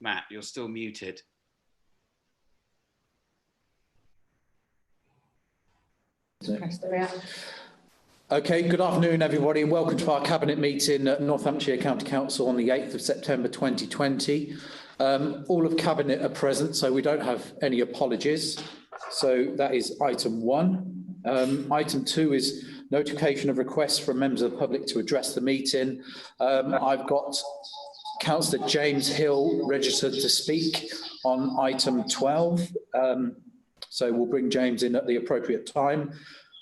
Matt, you're still muted. Okay, good afternoon everybody and welcome to our Cabinet meeting at Northamptonshire County Council on the 8th of September 2020. All of Cabinet are present, so we don't have any apologies. So that is item 1. Item 2 is notification of requests from members of the public to address the meeting. I've got Councillor James Hill registered to speak on item 12. So we'll bring James in at the appropriate time.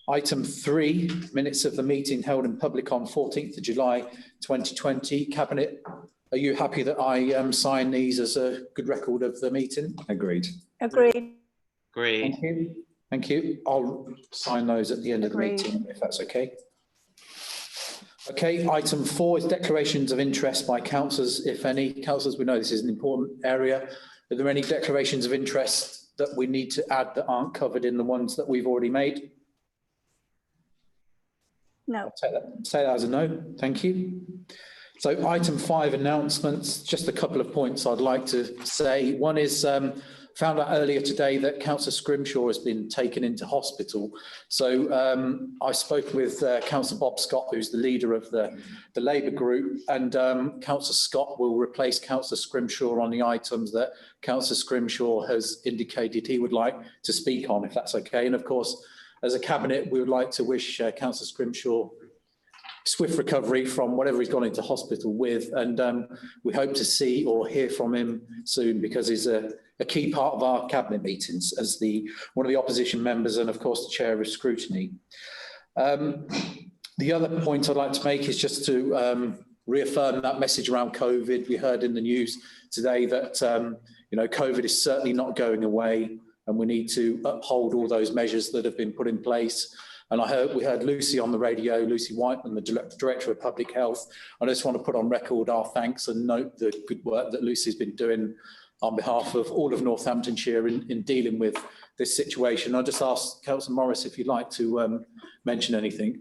Item 3, minutes of the meeting held in public on 14th of July 2020. Cabinet, are you happy that I sign these as a good record of the meeting? Agreed. Agreed. Agreed. Thank you. Thank you. I'll sign those at the end of the meeting, if that's okay. Okay, item 4 is declarations of interest by councillors, if any. Councillors, we know this is an important area. Are there any declarations of interest that we need to add that aren't covered in the ones that we've already made? No. I'll say that as a no. Thank you. So item 5, announcements. Just a couple of points I'd like to say. One is found out earlier today that Councillor Scrimshaw has been taken into hospital. So I spoke with Councillor Bob Scott, who's the leader of the Labour group, and Councillor Scott will replace Councillor Scrimshaw on the items that Councillor Scrimshaw has indicated he would like to speak on, if that's okay. And of course, as a Cabinet, we would like to wish Councillor Scrimshaw swift recovery from whatever he's gone into hospital with, and we hope to see or hear from him soon, because he's a key part of our Cabinet meetings as one of the opposition members and of course the chair of scrutiny. The other point I'd like to make is just to reaffirm that message around COVID. We heard in the news today that COVID is certainly not going away, and we need to uphold all those measures that have been put in place. And we heard Lucy on the radio, Lucy Whiteman, the Director of Public Health. I just want to put on record our thanks and note the good work that Lucy's been doing on behalf of all of Northamptonshire in dealing with this situation. I'll just ask Councillor Morris if you'd like to mention anything.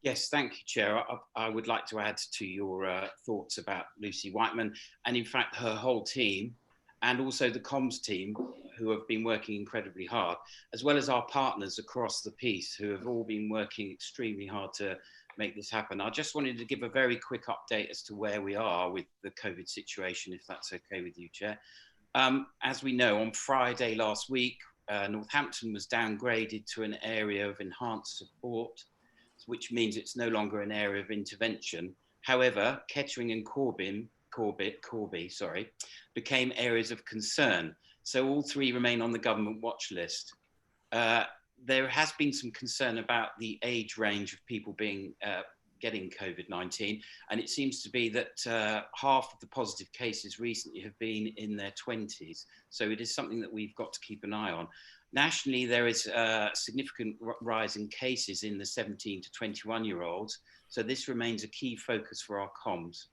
Yes, thank you, Chair. I would like to add to your thoughts about Lucy Whiteman, and in fact her whole team, and also the comms team, who have been working incredibly hard, as well as our partners across the piece, who have all been working extremely hard to make this happen. I just wanted to give a very quick update as to where we are with the COVID situation, if that's okay with you, Chair. As we know, on Friday last week, Northampton was downgraded to an area of enhanced support, which means it's no longer an area of intervention. However, Kettering and Corby, became areas of concern. So all 3 remain on the government watch list. There has been some concern about the age range of people getting COVID-19, and it seems to be that half of the positive cases recently have been in their 20s. So it is something that we've got to keep an eye on. Nationally, there is a significant rise in cases in the 17 to 21-year-olds. So this remains a key focus for our comms.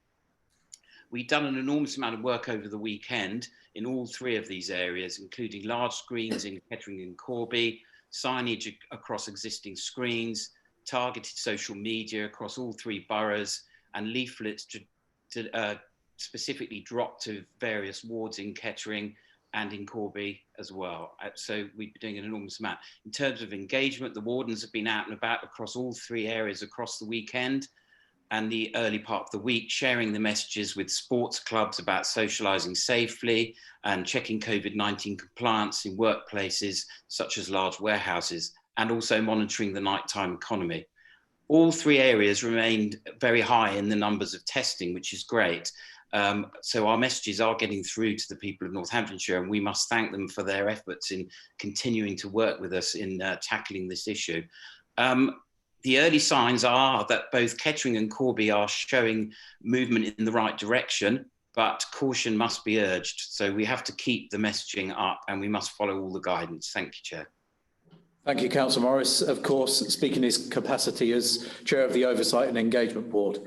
We've done an enormous amount of work over the weekend in all 3 of these areas, including large screens in Kettering and Corby, signage across existing screens, targeted social media across all 3 boroughs, and leaflets to specifically dropped to various wards in Kettering and in Corby as well. So we've been doing an enormous amount. In terms of engagement, the wardens have been out and about across all 3 areas across the weekend and the early part of the week, sharing the messages with sports clubs about socialising safely and checking COVID-19 compliance in workplaces such as large warehouses, and also monitoring the nighttime economy. All 3 areas remained very high in the numbers of testing, which is great. So our messages are getting through to the people of Northamptonshire, and we must thank them for their efforts in continuing to work with us in tackling this issue. The early signs are that both Kettering and Corby are showing movement in the right direction, but caution must be urged. So we have to keep the messaging up and we must follow all the guidance. Thank you, Chair. Thank you, Councillor Morris. Of course, speaking in his capacity as Chair of the Oversight and Engagement Board.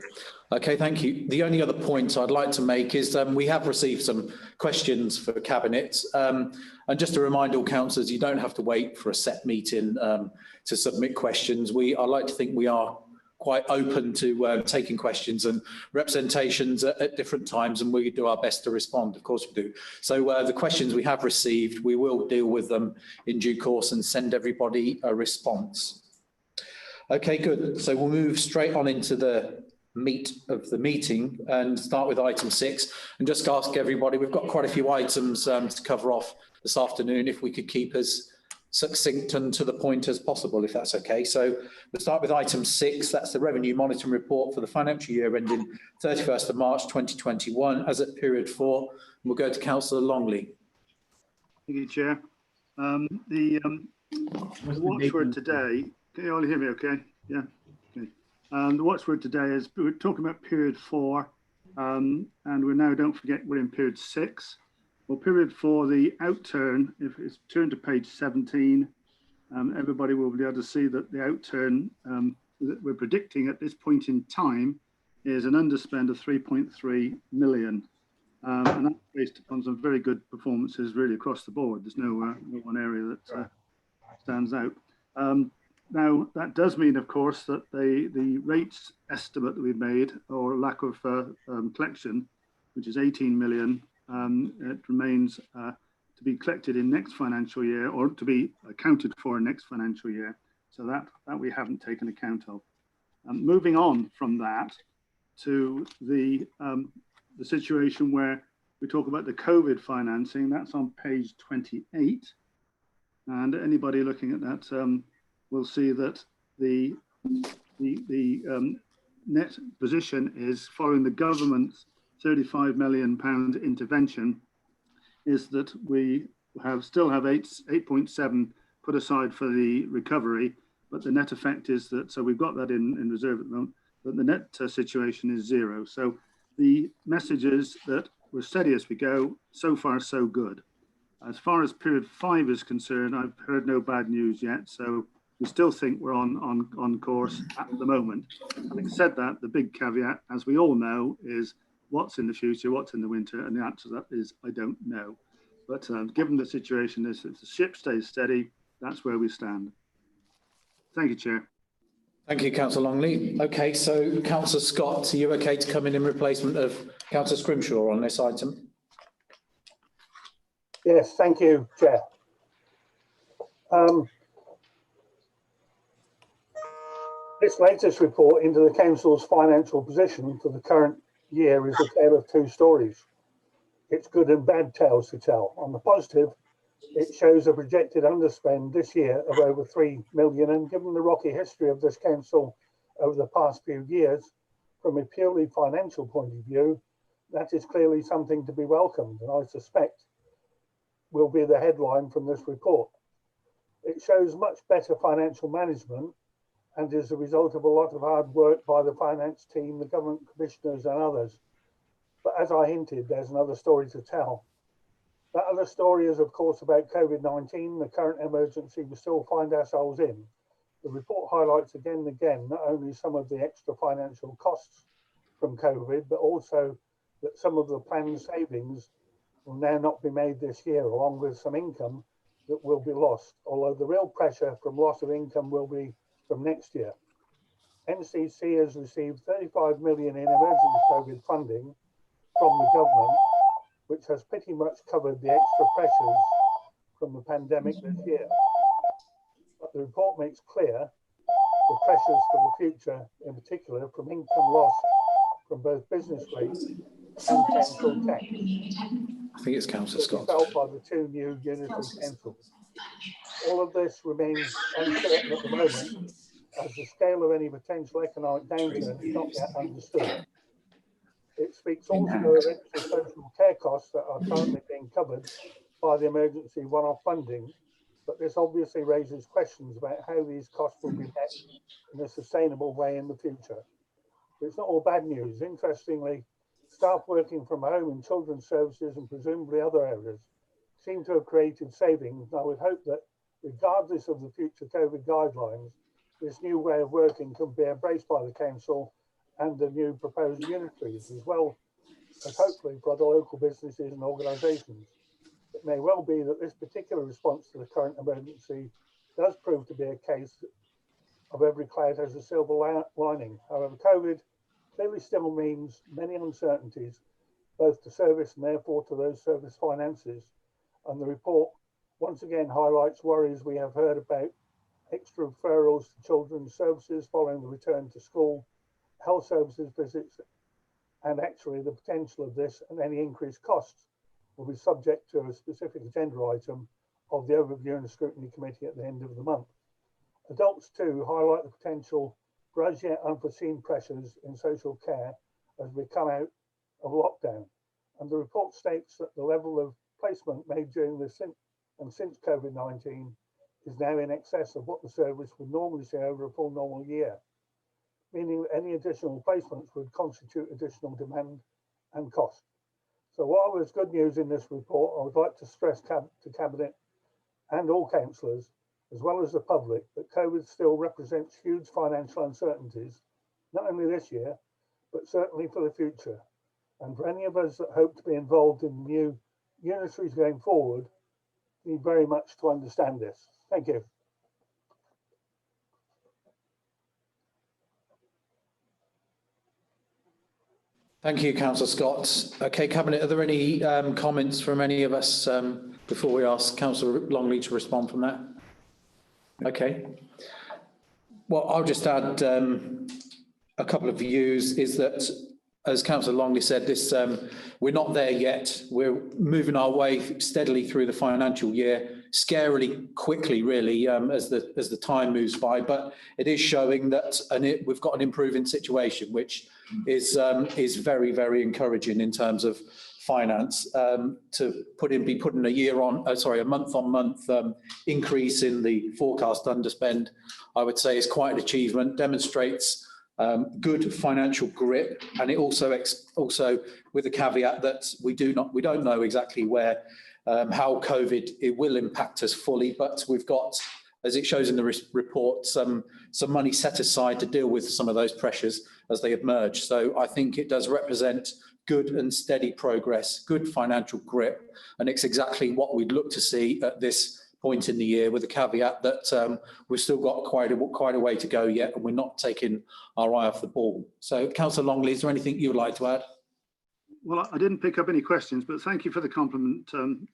Okay, thank you. The only other point I'd like to make is we have received some questions for Cabinet. And just to remind all councillors, you don't have to wait for a set meeting to submit questions. I like to think we are quite open to taking questions and representations at different times, and we do our best to respond. Of course we do. So the questions we have received, we will deal with them in due course and send everybody a response. Okay, good. So we'll move straight on into the meat of the meeting and start with item 6, and just ask everybody, we've got quite a few items to cover off this afternoon, if we could keep as succinct and to the point as possible, if that's okay. So we'll start with item 6. That's the Revenue Monitoring Report for the financial year ending 31st of March 2021 as at period 4. And we'll go to Councillor Longley. Thank you, Chair. The watchword today, can you all hear me okay? Yeah. Okay. The watchword today is, we're talking about period 4, and we're now, don't forget, we're in period 6. Well, period 4, the outturn, if it's turned to page 17, everybody will be able to see that the outturn that we're predicting at this point in time is an underspend of 3.3 million. And that's based upon some very good performances really across the board. There's no one area that stands out. Now, that does mean, of course, that the rates estimate that we've made, or lack of collection, which is 18 million, it remains to be collected in next financial year, or to be accounted for in next financial year. So that we haven't taken account of. Moving on from that to the situation where we talk about the COVID financing, that's on page 28. And anybody looking at that will see that the net position is, following the government's £35 million intervention, is that we still have 8.7 put aside for the recovery, but the net effect is that, so we've got that in reserve at the moment, but the net situation is 0. So the message is that we're steady as we go. So far, so good. As far as period 5 is concerned, I've heard no bad news yet, so we still think we're on course at the moment. Having said that, the big caveat, as we all know, is what's in the future, what's in the winter, and the answer to that is I don't know. But given the situation is, if the ship stays steady, that's where we stand. Thank you, Chair. Thank you, Councillor Longley. Okay, so Councillor Scott, are you okay to come in replacement of Councillor Scrimshaw on this item? Yes, thank you, Chair. This latest report into the Council's financial position for the current year is a tale of two stories. It's good and bad tales to tell. On the positive, it shows a projected underspend this year of over 3 million, and given the rocky history of this council over the past few years, from a purely financial point of view, that is clearly something to be welcomed, and I suspect will be the headline from this report. It shows much better financial management and is the result of a lot of hard work by the finance team, the government commissioners and others. But as I hinted, there's another story to tell. That other story is, of course, about COVID-19, the current emergency we still find ourselves in. The report highlights again and again not only some of the extra financial costs from COVID, but also that some of the planned savings will now not be made this year, along with some income that will be lost, although the real pressure from loss of income will be from next year. NCC has received 35 million in emergency COVID funding from the government, which has pretty much covered the extra pressures from the pandemic this year. But the report makes clear the pressures for the future, in particular from income lost from both business rates and council tax. I think it's Councillor Scott. Felt by the two new unitary councils. All of this remains uncertain at the moment, as the scale of any potential economic downturn is not yet understood. It speaks also of extra social care costs that are currently being covered by the emergency one-off funding, but this obviously raises questions about how these costs will be met in a sustainable way in the future. It's not all bad news. Interestingly, staff working from home in children's services and presumably other areas seem to have created savings. I would hope that regardless of the future COVID guidelines, this new way of working can be embraced by the council and the new proposed unitaries, as well as hopefully for other local businesses and organisations. It may well be that this particular response to the current emergency does prove to be a case of every cloud has a silver lining. However, COVID clearly still means many uncertainties, both to service and therefore to those service finances. And the report once again highlights worries we have heard about extra referrals to children's services following the return to school, health services visits, and actually the potential of this and any increased costs will be subject to a specific agenda item of the overview and scrutiny committee at the end of the month. Adults too highlight the potential for as yet unforeseen pressures in social care as we come out of lockdown. And the report states that the level of placement made during the since COVID-19 is now in excess of what the service would normally see over a full normal year, meaning that any additional placements would constitute additional demand and cost. So while there's good news in this report, I would like to stress to Cabinet and all councillors, as well as the public, that COVID still represents huge financial uncertainties, not only this year, but certainly for the future. And for any of us that hope to be involved in the new unitaries going forward, need very much to understand this. Thank you. Thank you, Councillor Scott. Okay, Cabinet, are there any comments from any of us before we ask Councillor Longley to respond from that? Okay. Well, I'll just add a couple of views. Is that, as Councillor Longley said, this we're not there yet. We're moving our way steadily through the financial year, scarily quickly, really, as the time moves by. But it is showing that, we've got an improving situation, which is very, very encouraging in terms of finance. To be putting a month-on-month increase in the forecast underspend, I would say, is quite an achievement. Demonstrates good financial grip, and it also with the caveat that we don't know exactly where how COVID it will impact us fully, but we've got, as it shows in the report, some money set aside to deal with some of those pressures as they emerge. So I think it does represent good and steady progress, good financial grip, and it's exactly what we'd look to see at this point in the year, with the caveat that we've still got quite a way to go yet, and we're not taking our eye off the ball. So, Councillor Longley, is there anything you would like to add? Well, I didn't pick up any questions, but thank you for the compliment,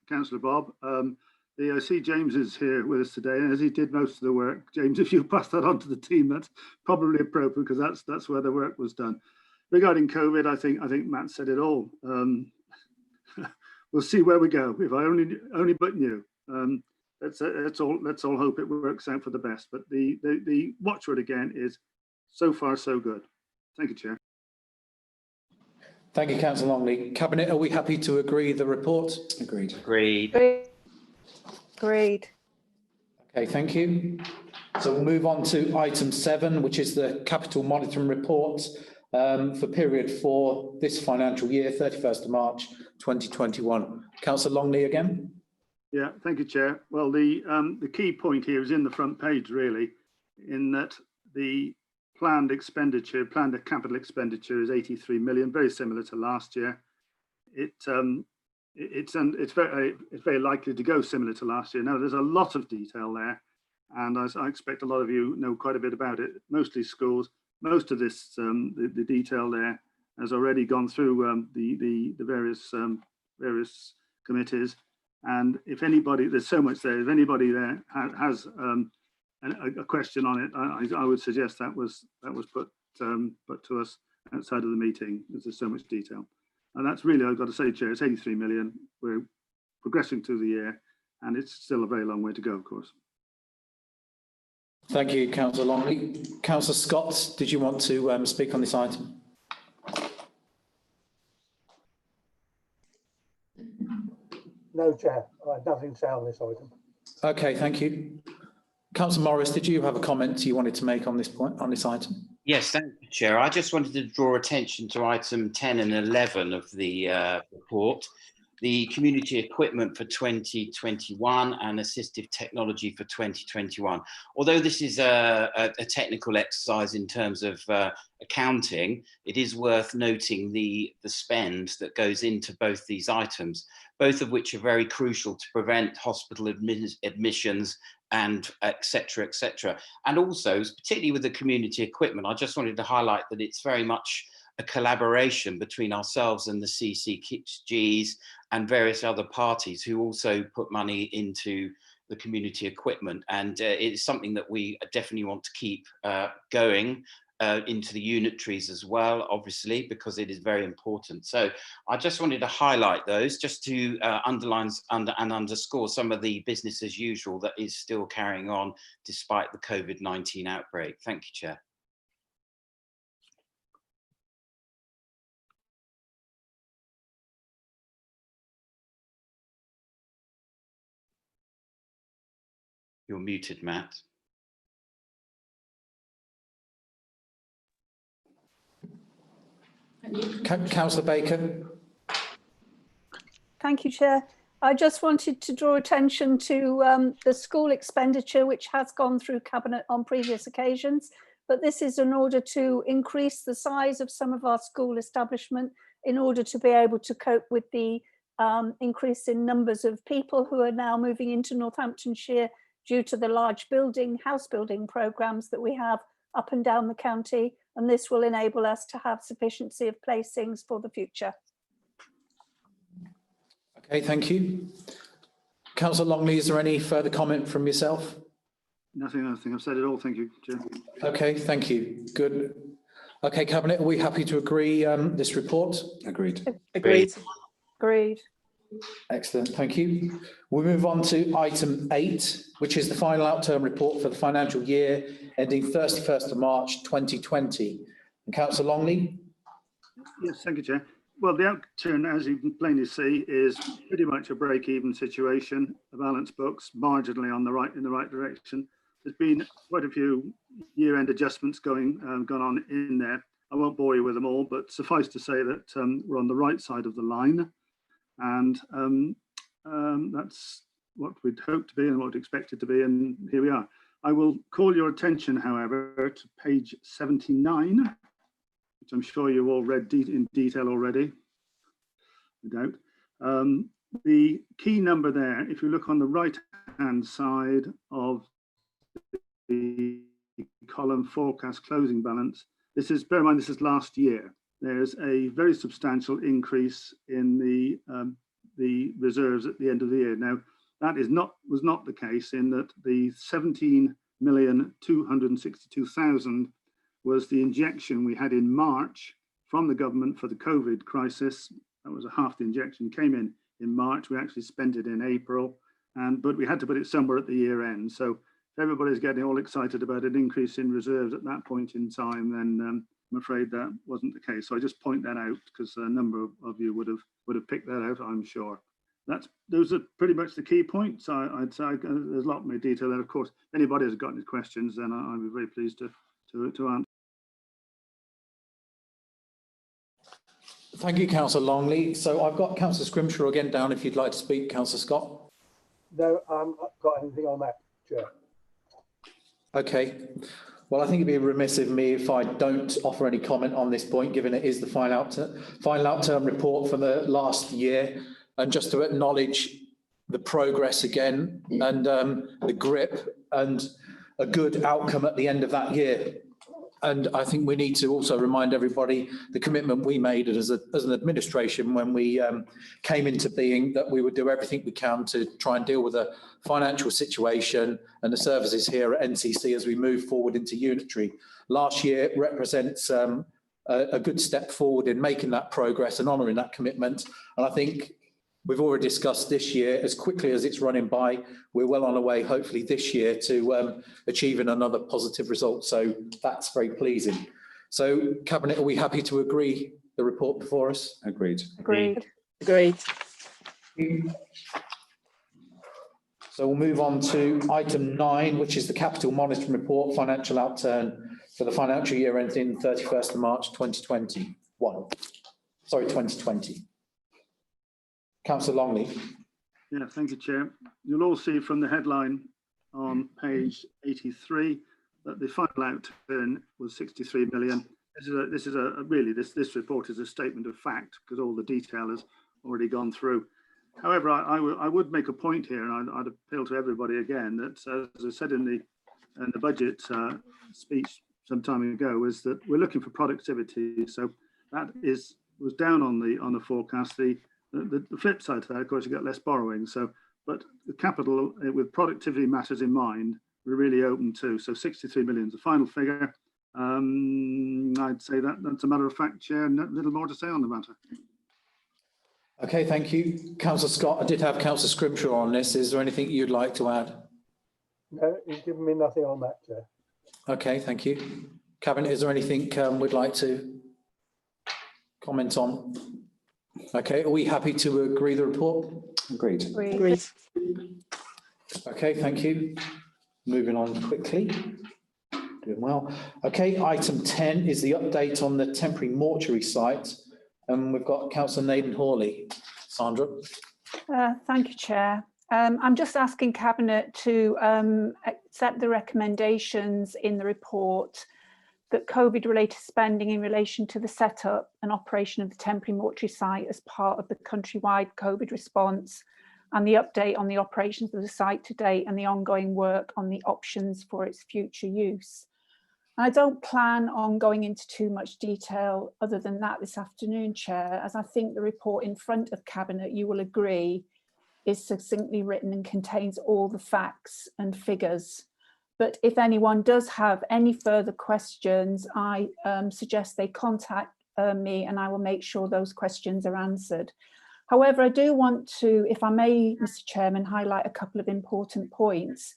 Councillor Bob. I see James is here with us today, and as he did most of the work, James, if you pass that on to the team, that's probably appropriate, because that's where the work was done. Regarding COVID, I think Matt said it all. We'll see where we go. If I only but knew. Let's all hope it works out for the best. But the watchword again is so far so good. Thank you, Chair. Thank you, Councillor Longley. Cabinet, are we happy to agree the report? Agreed. Agreed. Okay, thank you. So we'll move on to item 7, which is the capital monitoring report for period 4 this financial year, 31st of March 2021. Councillor Longley again. Yeah, thank you, Chair. Well, the key point here is in the front page, really, in that the planned capital expenditure is 83 million, very similar to last year. It's very likely to go similar to last year. Now, there's a lot of detail there, and as I expect a lot of you know quite a bit about it, mostly schools. Most of this, the detail there has already gone through the various committees. And if anybody, there's so much there, if anybody there has a question on it, I would suggest that was put to us outside of the meeting, because there's so much detail. And that's really, I've got to say, Chair, it's 83 million. We're progressing through the year, and it's still a very long way to go, of course. Thank you, Councillor Longley. Councillor Scott, did you want to speak on this item? No, Chair, I have nothing to say on this item. Okay, thank you. Councillor Morris, did you have a comment you wanted to make on this point, on this item? Yes, thank you, Chair. I just wanted to draw attention to item 10 and 11 of the report, the community equipment for 2021 and assistive technology for 2021. Although this is a technical exercise in terms of accounting, it is worth noting the spend that goes into both these items. both of which are very crucial to prevent hospital admissions and et cetera, et cetera. And also, particularly with the community equipment, I just wanted to highlight that it's very much a collaboration between ourselves and the CCGs and various other parties who also put money into the community equipment. And it's something that we definitely want to keep going into the unitaries as well, obviously, because it is very important. So I just wanted to highlight those just to underline and underscore some of the business as usual that is still carrying on despite the COVID-19 outbreak. Thank you, Chair. You're muted, Matt. Councillor Baker. Thank you, Chair. I just wanted to draw attention to the school expenditure, which has gone through Cabinet on previous occasions, but this is in order to increase the size of some of our school establishment in order to be able to cope with the increase in numbers of people who are now moving into Northamptonshire due to the large house building programmes that we have up and down the county, and this will enable us to have sufficiency of placings for the future. Okay, thank you. Councillor Longley, is there any further comment from yourself? Nothing. I've said it all. Thank you, Chair. Okay, thank you. Good. Okay, Cabinet, are we happy to agree this report? Agreed. Agreed. Agreed. Excellent, thank you. We move on to item 8, which is the final outturn report for the financial year ending 31st of March 2020. And Councillor Longley? Yes, thank you, Chair. Well, the outturn, as you can plainly see, is pretty much a break-even situation. The balance books marginally in the right direction. There's been quite a few year-end adjustments gone on in there. I won't bore you with them all, but suffice to say that we're on the right side of the line, and that's what we'd hoped to be and what we expected to be, and here we are. I will call your attention, however, to page 79, which I'm sure you've all read in detail already, no doubt. The key number there, if you look on the right-hand side of the column forecast closing balance, this is, bear in mind, this is last year. There's a very substantial increase in the reserves at the end of the year. Now, that was not the case, in that the 17,262,000 was the injection we had in March from the government for the COVID crisis. That was half the injection came in March. We actually spent it in April, but we had to put it somewhere at the year end. So if everybody's getting all excited about an increase in reserves at that point in time, then I'm afraid that wasn't the case. So I just point that out because a number of you would have picked that out, I'm sure. Those are pretty much the key points. I'd say there's a lot more detail there. Of course, if anybody has got any questions, then I'd be very pleased to answer. Thank you, Councillor Longley. So I've got Councillor Scrimshaw again down if you'd like to speak, Councillor Scott. No, I haven't got anything on that, Chair. Okay. Well, I think it'd be remiss of me if I don't offer any comment on this point, given it is the final outturn report for the last year, and just to acknowledge the progress again and the grip and a good outcome at the end of that year. And I think we need to also remind everybody the commitment we made as an administration when we came into being, that we would do everything we can to try and deal with the financial situation and the services here at NCC as we move forward into unitary. Last year represents a good step forward in making that progress and honouring that commitment. And I think we've already discussed this year, as quickly as it's running by, we're well on our way, hopefully this year, to achieving another positive result. So that's very pleasing. So, Cabinet, are we happy to agree the report before us? Agreed. Agreed. Agreed. So we'll move on to item 9, which is the Capital Monitoring Report, financial outturn for the financial year ending 31st of March 2021. Sorry, 2020. Councillor Longley. Yeah, thank you, Chair. You'll all see from the headline on page 83 that the final outturn was 63 million. This report is a statement of fact because all the detail has already gone through. However, I would make a point here, and I'd appeal to everybody again, that as I said in the budget speech some time ago, is that we're looking for productivity. So that was down on the forecast. The flip side to that, of course, you get less borrowing. So, but the capital with productivity matters in mind, we're really open to. So 63 million is the final figure. I'd say that's a matter of fact, Chair, and little more to say on the matter. Okay, thank you. Councillor Scott, I did have Councillor Scrimshaw on this. Is there anything you'd like to add? No, you've given me nothing on that, Chair. Okay, thank you. Cabinet, is there anything we'd like to comment on? Okay, are we happy to agree the report? Agreed. Agreed. Okay, thank you. Moving on quickly. Doing well. Okay, item 10 is the update on the temporary mortuary site. And we've got Councillor Naden Hawley. Sandra. Thank you, Chair. I'm just asking Cabinet to accept the recommendations in the report that COVID-related spending in relation to the setup and operation of the temporary mortuary site as part of the countrywide COVID response, and the update on the operations of the site to date and the ongoing work on the options for its future use. I don't plan on going into too much detail other than that this afternoon, Chair, as I think the report in front of Cabinet, you will agree, is succinctly written and contains all the facts and figures. But if anyone does have any further questions, I suggest they contact me and I will make sure those questions are answered. However, I do want to, if I may, Mr. Chairman, highlight a couple of important points.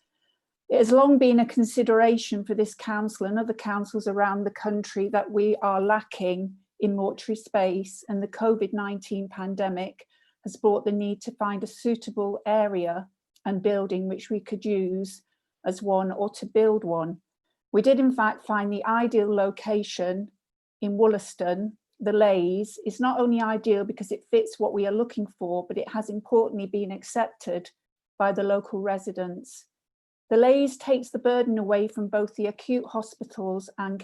It has long been a consideration for this council and other councils around the country that we are lacking in mortuary space, and the COVID-19 pandemic has brought the need to find a suitable area and building which we could use as one, or to build one. We did in fact find the ideal location in Wollaston. The Leys is not only ideal because it fits what we are looking for, but it has importantly been accepted by the local residents. The Leys takes the burden away from both the acute hospitals and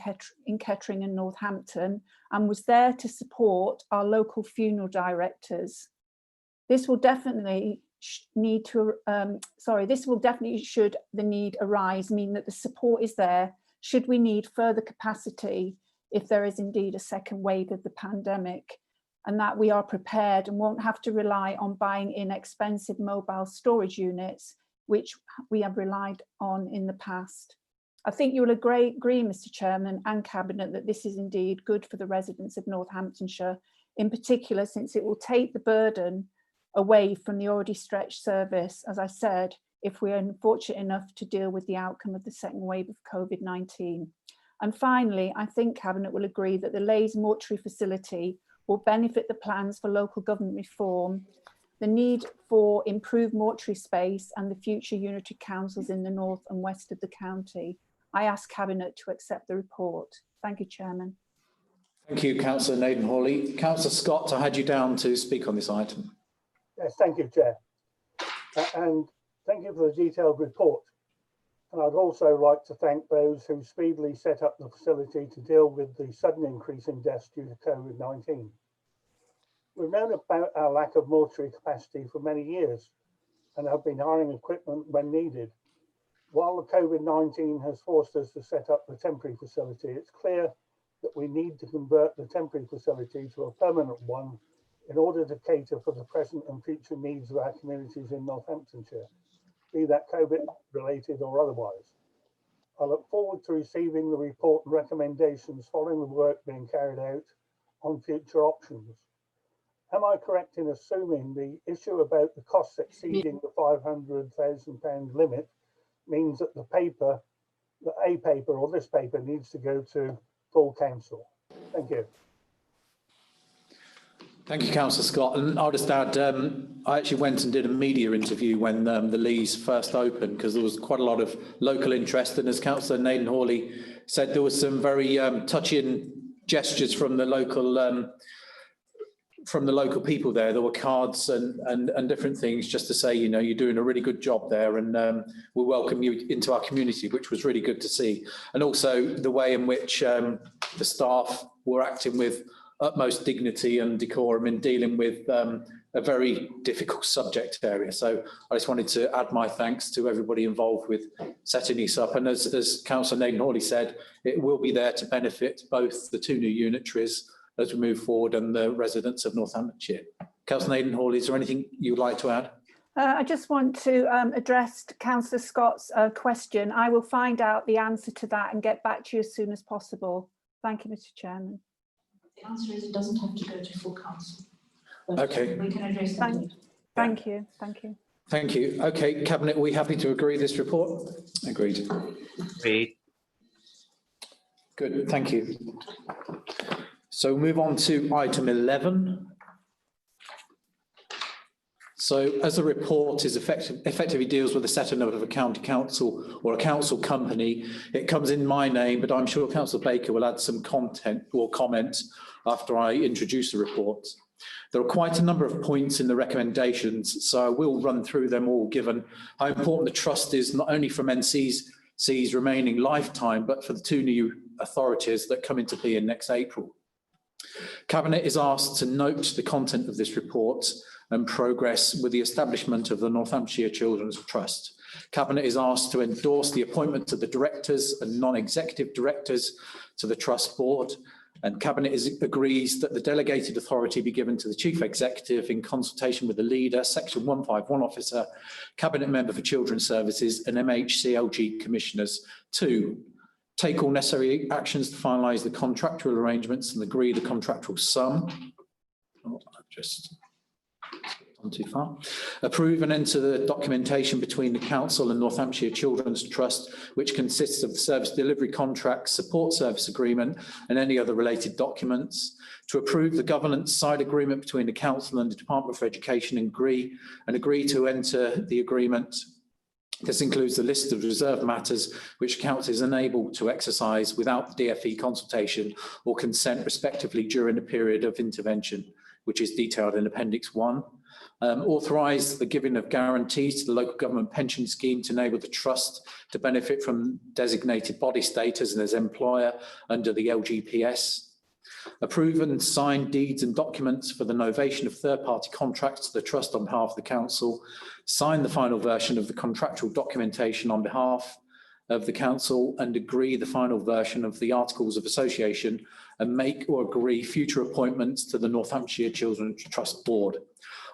in Kettering and Northampton, and was there to support our local funeral directors. This will definitely should the need arise, mean that the support is there should we need further capacity if there is indeed a second wave of the pandemic, and that we are prepared and won't have to rely on buying inexpensive mobile storage units, which we have relied on in the past. I think you will agree, Mr. Chairman and Cabinet, that this is indeed good for the residents of Northamptonshire, in particular since it will take the burden away from the already stretched service, as I said, if we are unfortunate enough to deal with the outcome of the second wave of COVID-19. And finally, I think Cabinet will agree that the Leys mortuary facility will benefit the plans for local government reform, the need for improved mortuary space, and the future unitary councils in the north and west of the county. I ask Cabinet to accept the report. Thank you, Chairman. Thank you, Councillor Naden Hawley. Councillor Scott, I had you down to speak on this item. Yes, thank you, Chair. And thank you for the detailed report. And I'd also like to thank those who speedily set up the facility to deal with the sudden increase in deaths due to COVID-19. We've known about our lack of mortuary capacity for many years and have been hiring equipment when needed. While the COVID-19 has forced us to set up the temporary facility, it's clear that we need to convert the temporary facility to a permanent one in order to cater for the present and future needs of our communities in Northamptonshire, be that COVID-related or otherwise. I look forward to receiving the report and recommendations following the work being carried out on future options. Am I correct in assuming the issue about the costs exceeding the £500,000 limit means that the paper, this paper needs to go to full council? Thank you. Thank you, Councillor Scott. And I'll just add, I actually went and did a media interview when the Leys first opened, because there was quite a lot of local interest. And as Councillor Naden Hawley said, there was some very touching gestures from the local people there. There were cards and different things just to say, you know, you're doing a really good job there, and we welcome you into our community, which was really good to see. And also the way in which the staff were acting with utmost dignity and decorum in dealing with a very difficult subject area. So I just wanted to add my thanks to everybody involved with setting this up. And as Councillor Nathan-Hawley said, it will be there to benefit both the 2 new unitaries as we move forward and the residents of Northamptonshire. Councillor Nathan-Hawley, is there anything you'd like to add? I just want to address Councillor Scott's question. I will find out the answer to that and get back to you as soon as possible. Thank you, Mr. Chairman. The answer is it doesn't have to go to full council. Okay. We can address that. Thank you. Thank you. Thank you. Okay, Cabinet, are we happy to agree this report? Agreed. Agreed. Good, thank you. So move on to item 11. So as the report is effectively deals with the setting up of a county council or a council company, it comes in my name, but I'm sure Councillor Baker will add some content or comment after I introduce the report. There are quite a number of points in the recommendations, so I will run through them all, given how important the trust is, not only from NCC's remaining lifetime, but for the 2 new authorities that come into being next April. Cabinet is asked to note the content of this report and progress with the establishment of the Northamptonshire Children's Trust. Cabinet is asked to endorse the appointment of the directors and non-executive directors to the Trust Board, and Cabinet agrees that the delegated authority be given to the Chief Executive in consultation with the leader, Section 151 officer, Cabinet member for Children's Services and MHCLG commissioners to take all necessary actions to finalise the contractual arrangements and agree the contractual sum. Gone too far. Approve and enter the documentation between the Council and Northamptonshire Children's Trust, which consists of the service delivery contract, support service agreement, and any other related documents. To approve the governance side agreement between the Council and the Department for Education and agree to enter the agreement. This includes the list of reserved matters which Council is unable to exercise without the DFE consultation or consent respectively during the period of intervention, which is detailed in Appendix 1. Authorise the giving of guarantees to the local government pension scheme to enable the trust to benefit from designated body status and as employer under the LGPS. Approve and sign deeds and documents for the novation of third-party contracts to the trust on behalf of the council. Sign the final version of the contractual documentation on behalf of the council and agree the final version of the Articles of Association and make or agree future appointments to the Northamptonshire Children's Trust Board.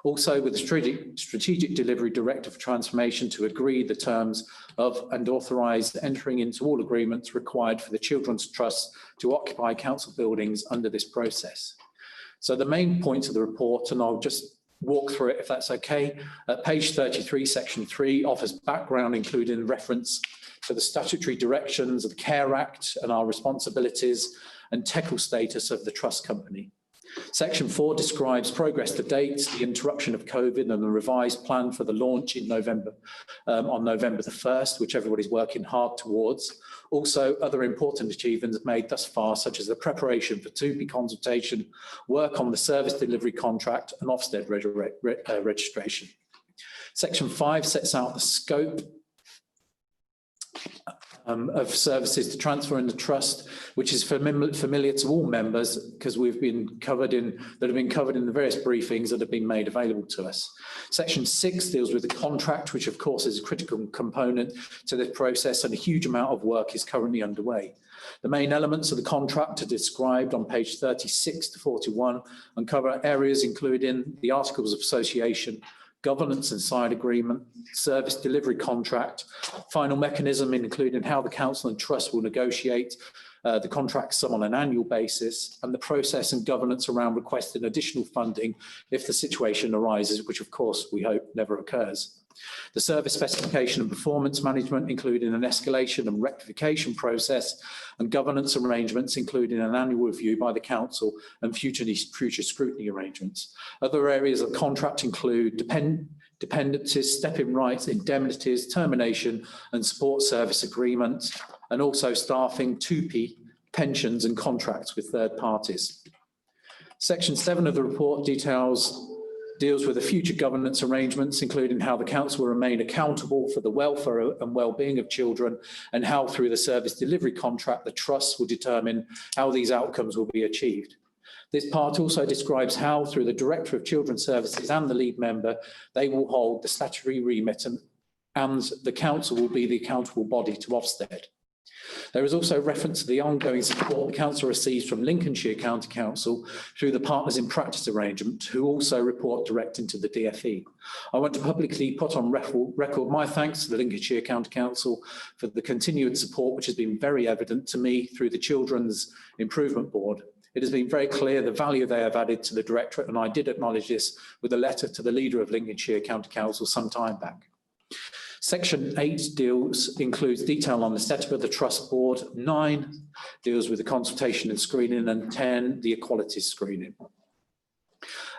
Also with the Strategic Delivery Director for Transformation to agree the terms of and authorise entering into all agreements required for the Children's Trust to occupy council buildings under this process. So the main points of the report, and I'll just walk through it if that's okay. Page 33, section 3 offers background including reference to the statutory directions of the Care Act and our responsibilities and technical status of the trust company. Section 4 describes progress to date, the interruption of COVID and the revised plan for the launch in November, on November the 1st, which everybody's working hard towards. Also, other important achievements made thus far, such as the preparation for 2P consultation, work on the service delivery contract and Ofsted registration. Section 5 sets out the scope of services to transfer in the trust, which is familiar to all members because that have been covered in the various briefings that have been made available to us. Section 6 deals with the contract, which of course is a critical component to this process, and a huge amount of work is currently underway. The main elements of the contract are described on page 36 to 41 and cover areas including the Articles of Association, governance and side agreement, service delivery contract, final mechanism including how the council and trust will negotiate the contract sum on an annual basis, and the process and governance around requesting additional funding if the situation arises, which of course we hope never occurs. The service specification and performance management, including an escalation and rectification process, and governance arrangements, including an annual review by the council and future scrutiny arrangements. Other areas of contract include dependencies, step-in rights, indemnities, termination and support service agreements, and also staffing, 2P, pensions and contracts with third parties. Section 7 of the report deals with the future governance arrangements, including how the council will remain accountable for the welfare and well-being of children, and how through the service delivery contract the trust will determine how these outcomes will be achieved. This part also describes how, through the Director of Children's Services and the lead member, they will hold the statutory remit and the council will be the accountable body to Ofsted. There is also reference to the ongoing support the council receives from Lincolnshire County Council through the Partners in Practice arrangement, who also report direct into the DFE. I want to publicly put on record my thanks to the Lincolnshire County Council for the continued support, which has been very evident to me through the Children's Improvement Board. It has been very clear the value they have added to the Directorate, and I did acknowledge this with a letter to the leader of Lincolnshire County Council some time back. Section 8 includes detail on the setup of the Trust Board, 9 deals with the consultation and screening, and 10, the equalities screening.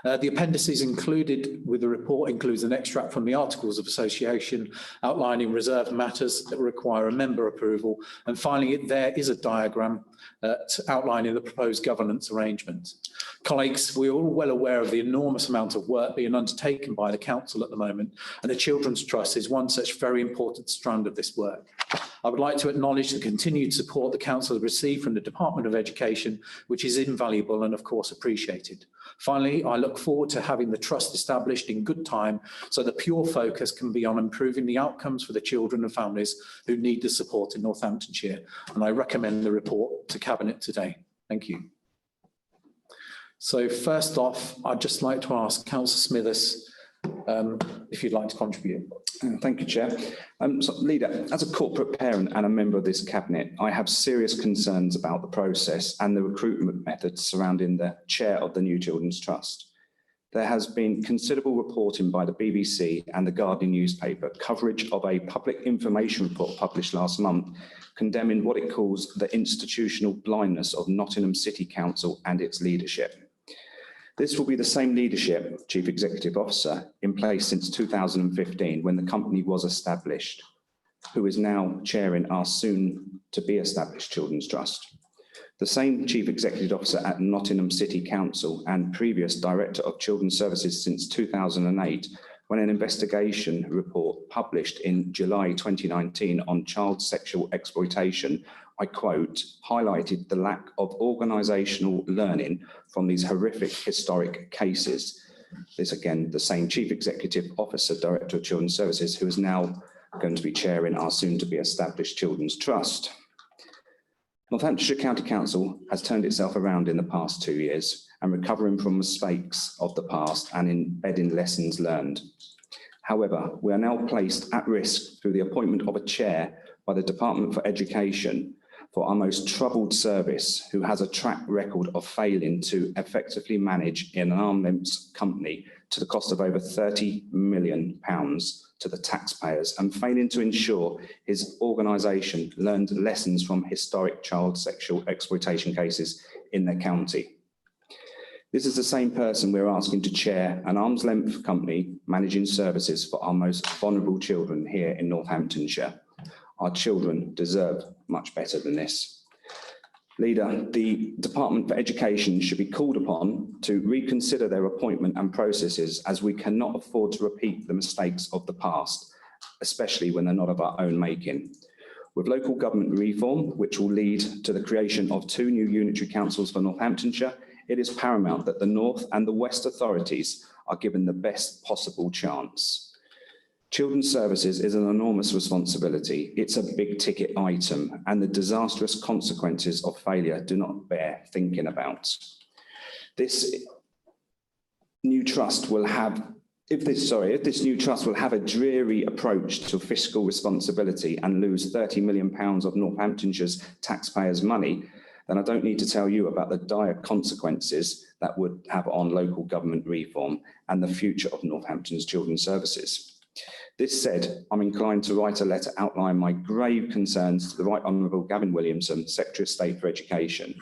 The appendices included with the report includes an extract from the Articles of Association outlining reserved matters that require a member approval. And finally, there is a diagram outlining the proposed governance arrangement. Colleagues, we are all well aware of the enormous amount of work being undertaken by the Council at the moment, and the Children's Trust is one such very important strand of this work. I would like to acknowledge the continued support the Council has received from the Department of Education, which is invaluable and of course appreciated. Finally, I look forward to having the Trust established in good time so the pure focus can be on improving the outcomes for the children and families who need the support in Northamptonshire. And I recommend the report to Cabinet today. Thank you. So first off, I'd just like to ask Councillor Smithers if you'd like to contribute. Thank you, Chair. So, Leader, as a corporate parent and a member of this Cabinet, I have serious concerns about the process and the recruitment methods surrounding the chair of the new Children's Trust. There has been considerable reporting by the BBC and the Guardian newspaper coverage of a public information report published last month condemning what it calls the institutional blindness of Nottingham City Council and its leadership. This will be the same leadership, Chief Executive Officer, in place since 2015 when the company was established, who is now chairing our soon-to-be-established Children's Trust. The same Chief Executive Officer at Nottingham City Council and previous Director of Children's Services since 2008, when an investigation report published in July 2019 on child sexual exploitation, I quote, highlighted the lack of organisational learning from these horrific historic cases. This again, the same Chief Executive Officer, Director of Children's Services, who is now going to be chairing our soon-to-be-established Children's Trust. Northamptonshire County Council has turned itself around in the past 2 years and recovering from mistakes of the past and embedding lessons learned. However, we are now placed at risk through the appointment of a chair by the Department for Education for our most troubled service, who has a track record of failing to effectively manage in an arm's length company to the cost of over £30 million to the taxpayers and failing to ensure his organisation learned lessons from historic child sexual exploitation cases in their county. This is the same person we're asking to chair an arm's length company managing services for our most vulnerable children here in Northamptonshire. Our children deserve much better than this. Leader, the Department for Education should be called upon to reconsider their appointment and processes, as we cannot afford to repeat the mistakes of the past, especially when they're not of our own making. With local government reform, which will lead to the creation of 2 new unitary councils for Northamptonshire, it is paramount that the North and the West authorities are given the best possible chance. Children's Services is an enormous responsibility. It's a big ticket item, and the disastrous consequences of failure do not bear thinking about. This new trust will have, if this new trust will have a dreary approach to fiscal responsibility and lose £30 million of Northamptonshire's taxpayers' money, then I don't need to tell you about the dire consequences that would have on local government reform and the future of Northampton's Children's Services. This said, I'm inclined to write a letter outlining my grave concerns to the Right Honourable Gavin Williamson, Secretary of State for Education,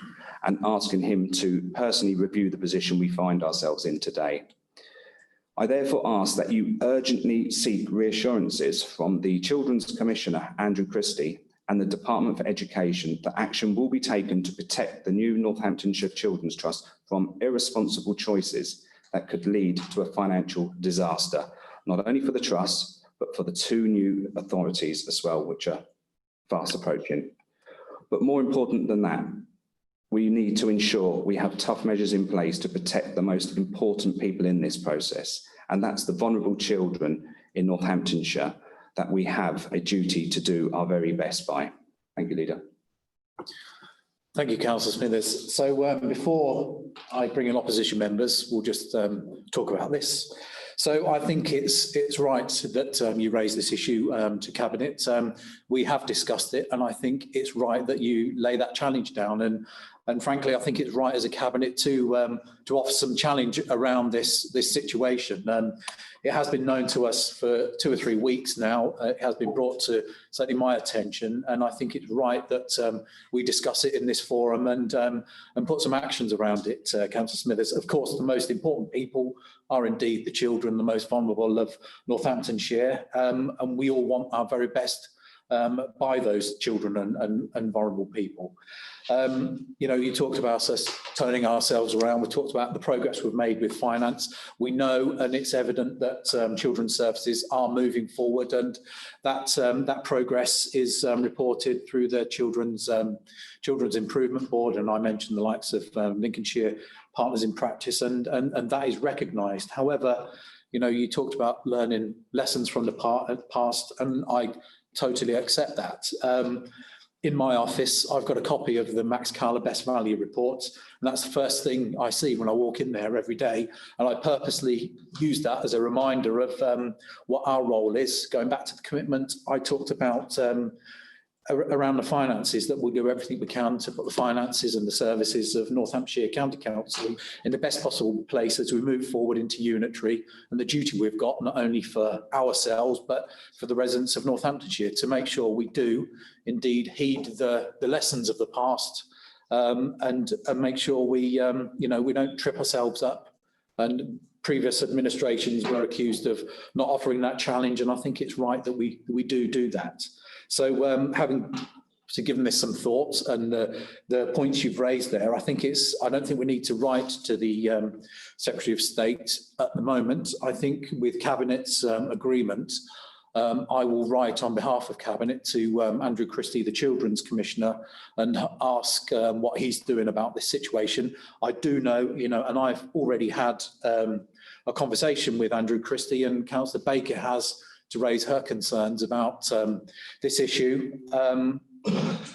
and asking him to personally review the position we find ourselves in today. I therefore ask that you urgently seek reassurances from the Children's Commissioner, Andrew Christie, and the Department for Education that action will be taken to protect the new Northamptonshire Children's Trust from irresponsible choices that could lead to a financial disaster, not only for the Trust, but for the 2 new authorities as well, which are fast approaching. But more important than that, we need to ensure we have tough measures in place to protect the most important people in this process, and that's the vulnerable children in Northamptonshire that we have a duty to do our very best by. Thank you, Leader. Thank you, Councillor Smithers. So before I bring in opposition members, we'll just talk about this. So I think it's right that you raise this issue to Cabinet. We have discussed it, and I think it's right that you lay that challenge down. And frankly, I think it's right as a Cabinet to offer some challenge around this situation. It has been known to us for 2 or 3 weeks now. It has been brought to certainly my attention, and I think it's right that we discuss it in this forum and put some actions around it, Councillor Smithers. Of course, the most important people are indeed the children, the most vulnerable of Northamptonshire, and we all want our very best by those children and vulnerable people. You know, you talked about us turning ourselves around. We talked about the progress we've made with finance. We know, and it's evident, that children's services are moving forward, and that progress is reported through the Children's Improvement Board, and I mentioned the likes of Lincolnshire Partners in Practice, and that is recognised. However, you know, you talked about learning lessons from the past, and I totally accept that. In my office, I've got a copy of the Max Cala Best Value report, and that's the first thing I see when I walk in there every day. And I purposely use that as a reminder of what our role is. Going back to the commitment I talked about around the finances, that we'll do everything we can to put the finances and the services of Northamptonshire County Council in the best possible place as we move forward into unitary, and the duty we've got not only for ourselves but for the residents of Northamptonshire to make sure we do indeed heed the lessons of the past, and make sure we you know, we don't trip ourselves up. And previous administrations were accused of not offering that challenge, and I think it's right that we do that. So having given this some thoughts and the points you've raised there, I don't think we need to write to the Secretary of State at the moment. I think with Cabinet's agreement, I will write on behalf of Cabinet to Andrew Christie, the Children's Commissioner, and ask what he's doing about this situation. I do know, you know, and I've already had a conversation with Andrew Christie, and Councillor Baker has, to raise her concerns about this issue. And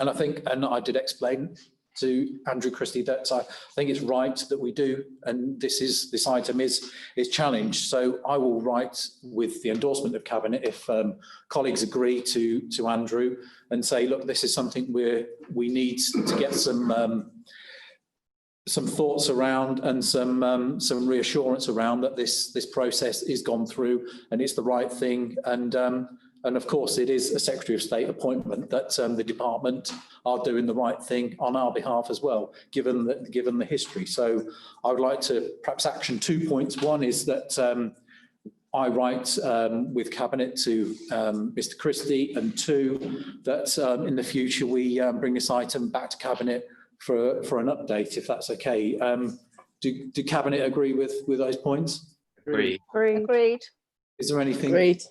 I think, and I did explain to Andrew Christie that I think it's right that we do, and this item is challenged. So I will write with the endorsement of Cabinet if colleagues agree to Andrew and say, look, this is something we need to get some thoughts around and some reassurance around that this process is gone through and it's the right thing. And of course, it is a Secretary of State appointment that the department are doing the right thing on our behalf as well, given the history. So I would like to perhaps action 2 points. One is that I write with Cabinet to Mr. Christie, and 2, that in the future we bring this item back to Cabinet for an update, if that's okay. Do Cabinet agree with those points? Agreed. Agreed. Is there anything Agreed.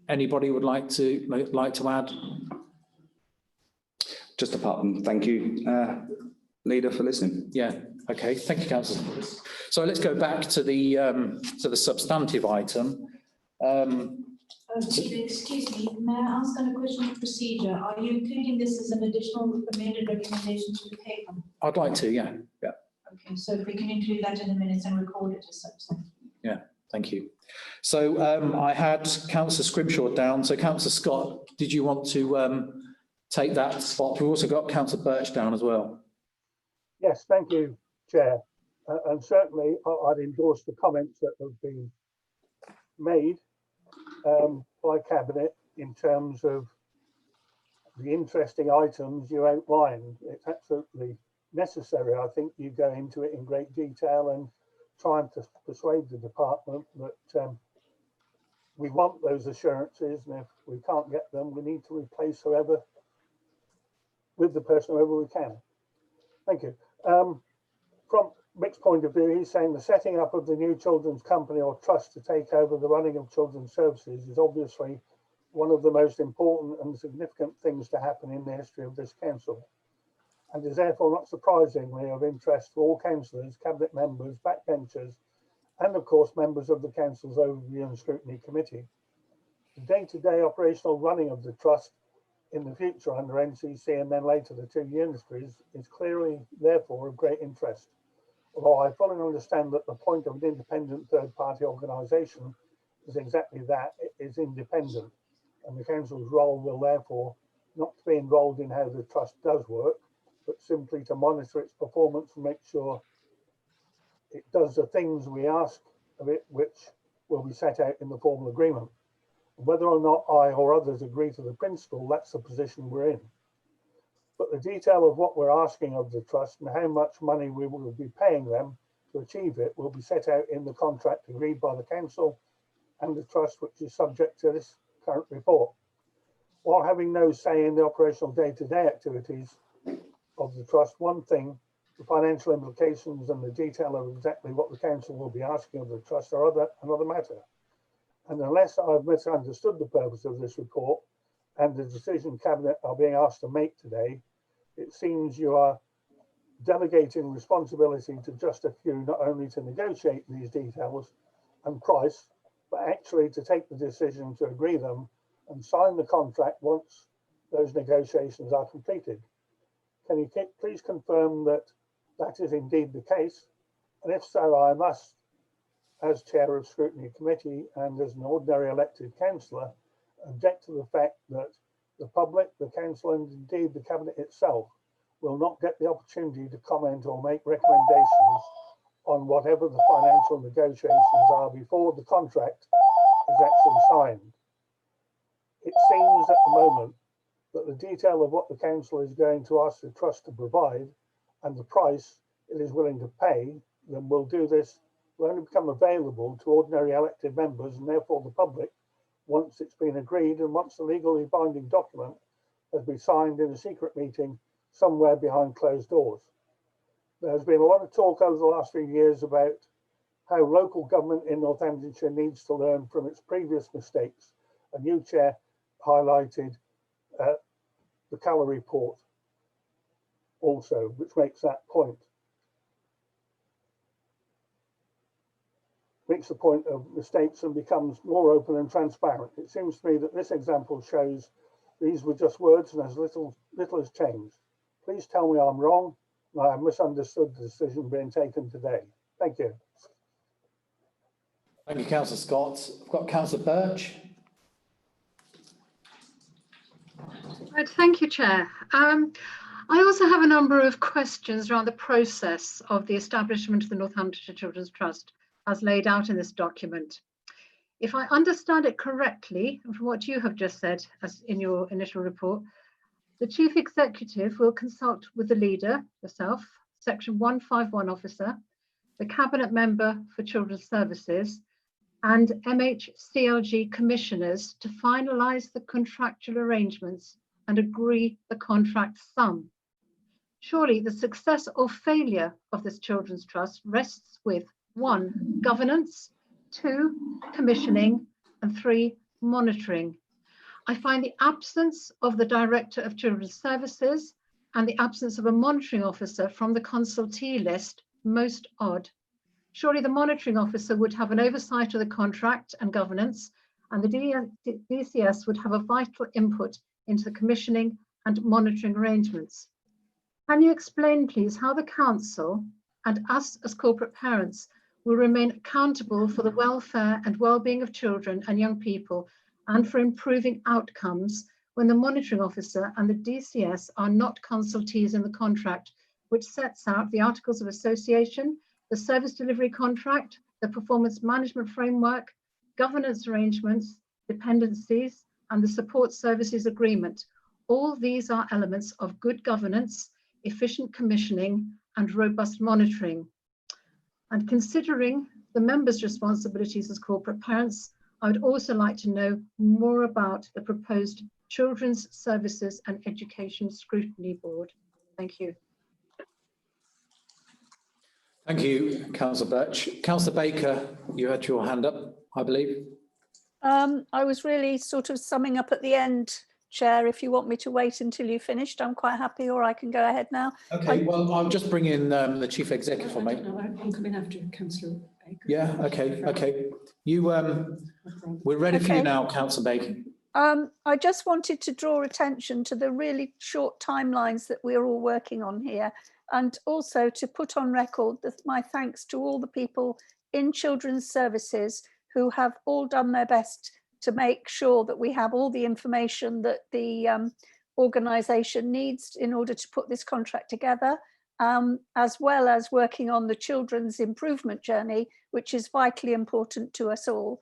anybody would like to add? Just apart from thank you, Leader, for listening. Yeah. Okay. Thank you, Councillor. So let's go back to the substantive item. Excuse me, may I ask on a question of procedure? Are you including this as an additional amended recommendation to the paper? I'd like to, yeah. Okay, so if we can include that in the minutes and record it as such. Yeah, thank you. So I had Councillor Scrimshaw down. So Councillor Scott, did you want to take that spot? We've also got Councillor Birch down as well. Yes, thank you, Chair. And certainly I'd endorse the comments that have been made by Cabinet in terms of the interesting items you outlined. It's absolutely necessary. I think you go into it in great detail and trying to persuade the department that we want those assurances, and if we can't get them, we need to replace whoever with the person whoever we can. Thank you. From Mick's point of view, he's saying the setting up of the new children's company or trust to take over the running of children's services is obviously one of the most important and significant things to happen in the history of this council. and is therefore not surprisingly of interest to all councillors, cabinet members, backbenchers, and of course members of the council's overview and scrutiny committee. The day-to-day operational running of the trust in the future under NCC and then later the two ministries is clearly therefore of great interest. Although I fully understand that the point of an independent third-party organisation is exactly that, it is independent, and the council's role will therefore not to be involved in how the trust does work, but simply to monitor its performance and make sure it does the things we ask of it, which will be set out in the formal agreement. Whether or not I or others agree to the principle, that's the position we're in. But the detail of what we're asking of the trust and how much money we will be paying them to achieve it will be set out in the contract agreed by the council and the trust, which is subject to this current report. While having no say in the operational day-to-day activities of the trust, one thing, the financial implications and the detail of exactly what the council will be asking of the trust are another matter. And unless I've misunderstood the purpose of this report and the decision Cabinet are being asked to make today, it seems you are delegating responsibility to just a few, not only to negotiate these details and price, but actually to take the decision to agree them and sign the contract once those negotiations are completed. Can you please confirm that that is indeed the case? And if so, I must, as chair of scrutiny committee and as an ordinary elected councillor, object to the fact that the public, the council and indeed the cabinet itself will not get the opportunity to comment or make recommendations on whatever the financial negotiations are before the contract is actually signed. It seems at the moment that the detail of what the council is going to ask the trust to provide and the price it is willing to pay, then will do this will only become available to ordinary elected members and therefore the public once it's been agreed and once the legally binding document has been signed in a secret meeting somewhere behind closed doors. There's been a lot of talk over the last few years about how local government in Northamptonshire needs to learn from its previous mistakes. A new chair highlighted the Calla report also, which makes that point. Makes the point of mistakes and becomes more open and transparent. It seems to me that this example shows these were just words and as little has changed. Please tell me I'm wrong and I have misunderstood the decision being taken today. Thank you. Thank you, Councillor Scott. I've got Councillor Birch. Right, thank you, Chair. I also have a number of questions around the process of the establishment of the Northamptonshire Children's Trust as laid out in this document. If I understand it correctly, and from what you have just said as in your initial report, the Chief Executive will consult with the leader, yourself, Section 151 officer, the Cabinet Member for Children's Services, and MHCLG commissioners to finalise the contractual arrangements and agree the contract sum. Surely the success or failure of this Children's Trust rests with 1, governance, 2, commissioning, and 3, monitoring. I find the absence of the Director of Children's Services and the absence of a monitoring officer from the consultee list most odd. Surely the monitoring officer would have an oversight of the contract and governance, and the DCS would have a vital input into the commissioning and monitoring arrangements. Can you explain, please, how the council and us as corporate parents will remain accountable for the welfare and well-being of children and young people and for improving outcomes when the monitoring officer and the DCS are not consultees in the contract, which sets out the articles of association, the service delivery contract, the performance management framework, governance arrangements, dependencies, and the support services agreement. All these are elements of good governance, efficient commissioning, and robust monitoring. And considering the members' responsibilities as corporate parents, I would also like to know more about the proposed Children's Services and Education Scrutiny Board. Thank you. Thank you, Councillor Birch. Councillor Baker, you had your hand up, I believe. I was really sort of summing up at the end Chair, if you want me to wait until you finished, I'm quite happy, or I can go ahead now. Okay, well, I'll just bring in the Chief Executive for me. I'm coming after Councillor Baker. Yeah, okay. You, we're ready for you now, Councillor Baker. I just wanted to draw attention to the really short timelines that we're all working on here, and also to put on record my thanks to all the people in children's services who have all done their best to make sure that we have all the information that the organisation needs in order to put this contract together, as well as working on the children's improvement journey, which is vitally important to us all.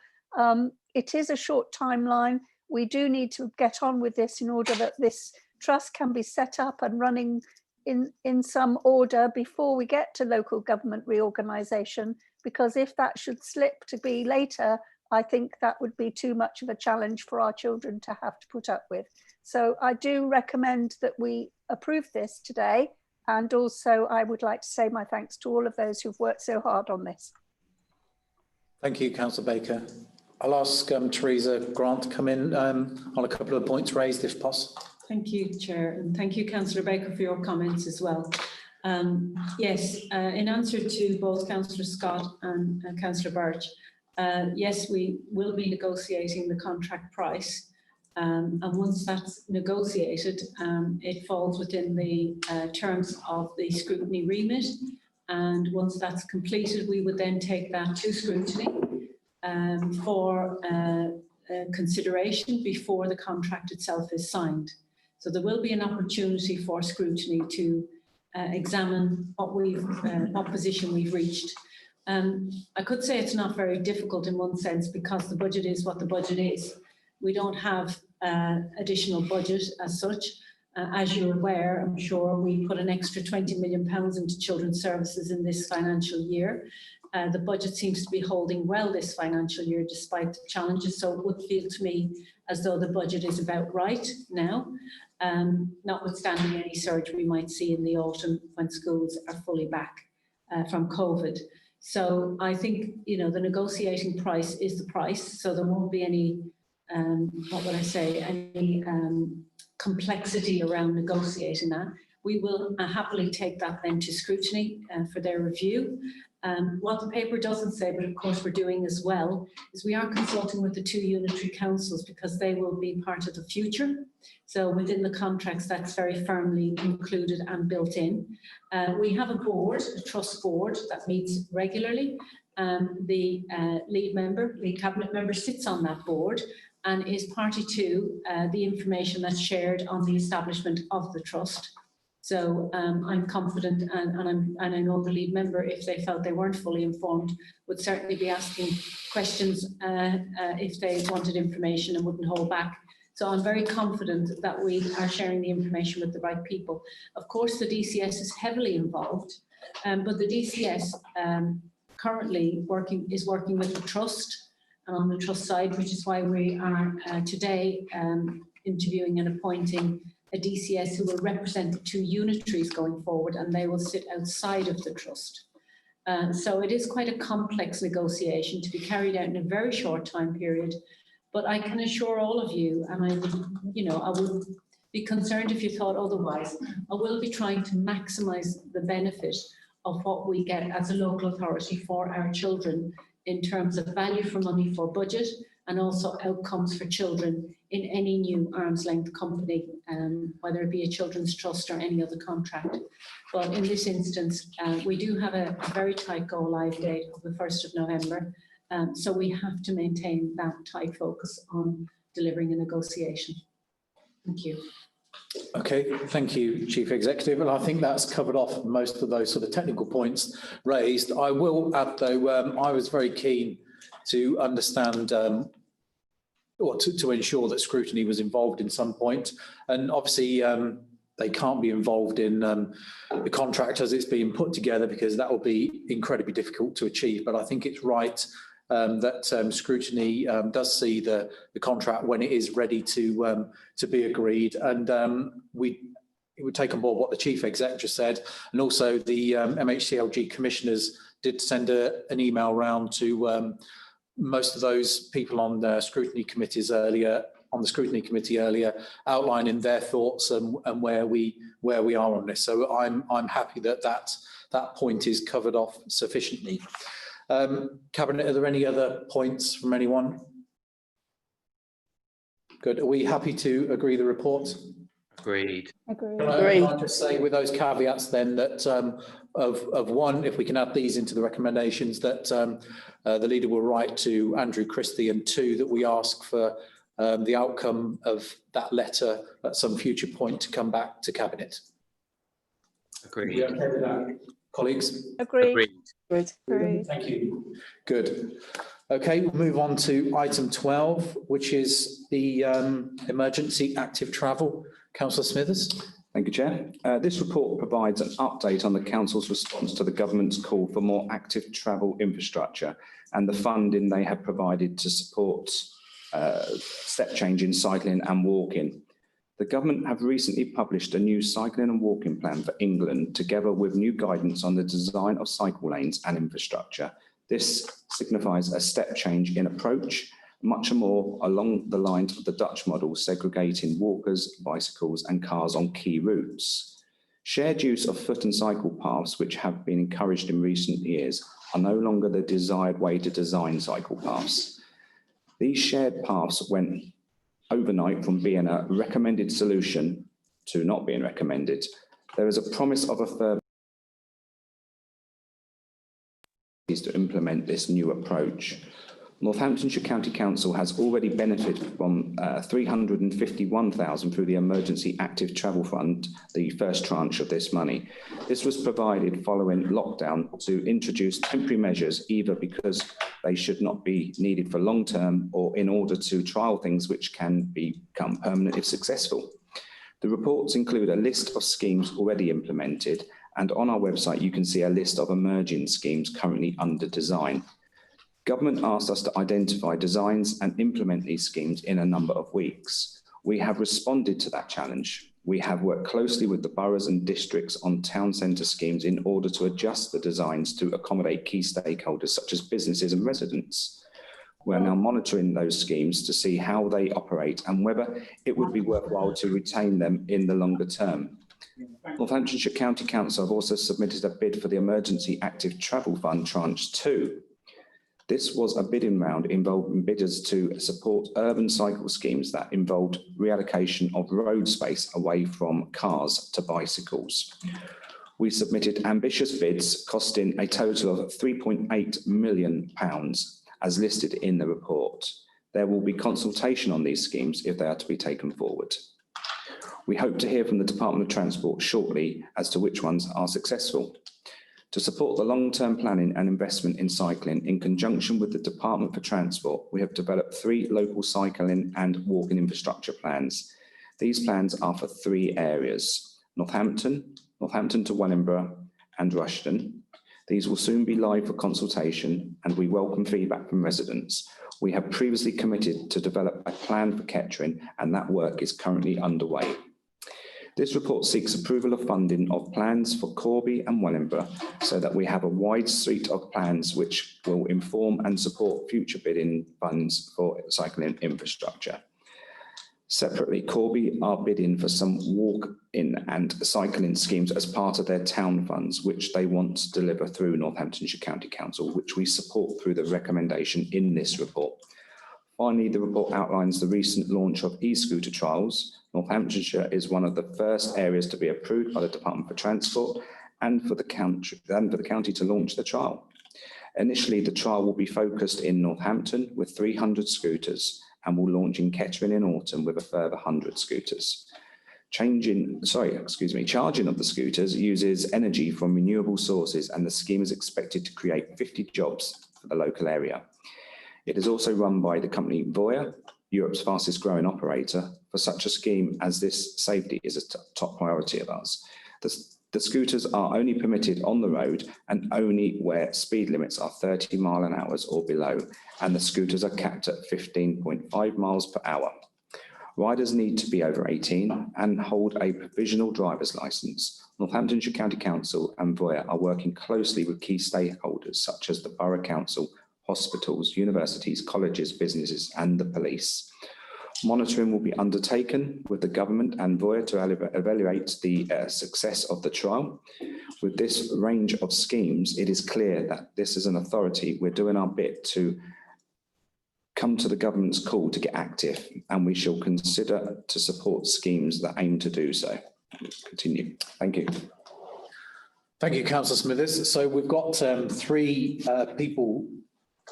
It is a short timeline. We do need to get on with this in order that this trust can be set up and running in some order before we get to local government reorganisation, because if that should slip to be later, I think that would be too much of a challenge for our children to have to put up with. So I do recommend that we approve this today. And also I would like to say my thanks to all of those who've worked so hard on this. Thank you, Councillor Baker. I'll ask Teresa Grant to come in on a couple of points raised, if possible. Thank you, Chair, and thank you, Councillor Baker, for your comments as well. Yes, in answer to both Councillor Scott and Councillor Birch, yes, we will be negotiating the contract price, and once that's negotiated, it falls within the terms of the scrutiny remit, and once that's completed, we would then take that to scrutiny for consideration before the contract itself is signed. So there will be an opportunity for scrutiny to examine what position we've reached. I could say it's not very difficult in one sense, because the budget is what the budget is. We don't have additional budget as such. As you're aware, I'm sure we put an extra £20 million into children's services in this financial year. The budget seems to be holding well this financial year despite the challenges, so it would feel to me as though the budget is about right now, notwithstanding any surge we might see in the autumn when schools are fully back from COVID. So I think, you know, the negotiating price is the price, so there won't be any, what would I say, any complexity around negotiating that. We will happily take that then to scrutiny for their review. What the paper doesn't say, but of course we're doing as well, is we are consulting with the two unitary councils because they will be part of the future. So within the contracts, that's very firmly included and built in. We have a board, a trust board, that meets regularly. The lead cabinet member sits on that board and is party to the information that's shared on the establishment of the trust. So I'm confident, and I know the lead member, if they felt they weren't fully informed, would certainly be asking questions if they wanted information and wouldn't hold back. So I'm very confident that we are sharing the information with the right people. Of course, the DCS is heavily involved, but the DCS currently is working with the trust and on the trust side, which is why we are today interviewing and appointing a DCS who will represent the two unitaries going forward, and they will sit outside of the trust. So it is quite a complex negotiation to be carried out in a very short time period. But I can assure all of you, and I would be concerned if you thought otherwise, I will be trying to maximise the benefit of what we get as a local authority for our children in terms of value for money for budget, and also outcomes for children in any new arm's length company, whether it be a children's trust or any other contract. But in this instance, we do have a very tight go live date of the 1st of November. So we have to maintain that tight focus on delivering a negotiation. Thank you. Okay, thank you, Chief Executive. And I think that's covered off most of those sort of technical points raised. I will add, though, I was very keen to understand or to ensure that scrutiny was involved in some point. And obviously, they can't be involved in the contract as it's being put together, because that will be incredibly difficult to achieve. But I think it's right that scrutiny does see the contract when it is ready to be agreed. And we would take on board what the Chief Executive said, and also the MHCLG commissioners did send an email round to most of those people on the scrutiny committees earlier on the scrutiny committee earlier, outlining their thoughts and where we are on this. So I'm happy that that point is covered off sufficiently. Cabinet, are there any other points from anyone? Good. Are we happy to agree the report? Agreed. Agreed. Can I just say with those caveats then that of one, if we can add these into the recommendations, that the leader will write to Andrew Christie, and two, that we ask for the outcome of that letter at some future point to come back to Cabinet. Agreed. Are we okay with that, colleagues? Agreed. Agreed. Thank you. Good. Okay, we'll move on to item 12, which is the emergency active travel. Councillor Smithers. Thank you, Chair. This report provides an update on the Council's response to the government's call for more active travel infrastructure and the funding they have provided to support step change in cycling and walking. The government have recently published a new cycling and walking plan for England, together with new guidance on the design of cycle lanes and infrastructure. This signifies a step change in approach, much more along the lines of the Dutch model, segregating walkers, bicycles and cars on key routes. Shared use of foot and cycle paths, which have been encouraged in recent years, are no longer the desired way to design cycle paths. These shared paths went overnight from being a recommended solution to not being recommended. There is a promise of a further to implement this new approach. Northamptonshire County Council has already benefited from 351,000 through the Emergency Active Travel Fund, the first tranche of this money. This was provided following lockdown to introduce temporary measures, either because they should not be needed for long term or in order to trial things which can become permanent if successful. The reports include a list of schemes already implemented, and on our website you can see a list of emerging schemes currently under design. Government asked us to identify designs and implement these schemes in a number of weeks. We have responded to that challenge. We have worked closely with the boroughs and districts on town centre schemes in order to adjust the designs to accommodate key stakeholders such as businesses and residents. We're now monitoring those schemes to see how they operate and whether it would be worthwhile to retain them in the longer term. Northamptonshire County Council have also submitted a bid for the Emergency Active Travel Fund Tranche 2. This was a bidding round involving bidders to support urban cycle schemes that involved reallocation of road space away from cars to bicycles. We submitted ambitious bids costing a total of £3.8 million as listed in the report. There will be consultation on these schemes if they are to be taken forward. We hope to hear from the Department of Transport shortly as to which ones are successful. To support the long-term planning and investment in cycling, in conjunction with the Department for Transport, we have developed 3 local cycling and walking infrastructure plans. These plans are for 3 areas: Northampton to Wellingborough and Rushden. These will soon be live for consultation, and we welcome feedback from residents. We have previously committed to develop a plan for Kettering, and that work is currently underway. This report seeks approval of funding of plans for Corby and Wellingborough so that we have a wide suite of plans which will inform and support future bidding funds for cycling infrastructure. Separately, Corby are bidding for some walk-in and cycling schemes as part of their town funds, which they want to deliver through Northamptonshire County Council, which we support through the recommendation in this report. Finally, the report outlines the recent launch of e-scooter trials. Northamptonshire is one of the first areas to be approved by the Department for Transport and for the county to launch the trial. Initially, the trial will be focused in Northampton with 300 scooters and will launch in Kettering in autumn with a further 100 scooters. Charging of the scooters uses energy from renewable sources, and the scheme is expected to create 50 jobs for the local area. It is also run by the company Voya, Europe's fastest growing operator. For such a scheme as this, safety is a top priority of ours. The scooters are only permitted on the road and only where speed limits are 30 miles an hour or below, and the scooters are capped at 15.5 miles per hour. Riders need to be over 18 and hold a provisional driver's licence. Northamptonshire County Council and Voya are working closely with key stakeholders such as the Borough Council, hospitals, universities, colleges, businesses and the police. Monitoring will be undertaken with the government and Voya to evaluate the success of the trial. With this range of schemes, it is clear that this is an authority. We're doing our bit to come to the government's call to get active, and we shall consider to support schemes that aim to do so. Continue. Thank you. Thank you, Councillor Smithers. So we've got three people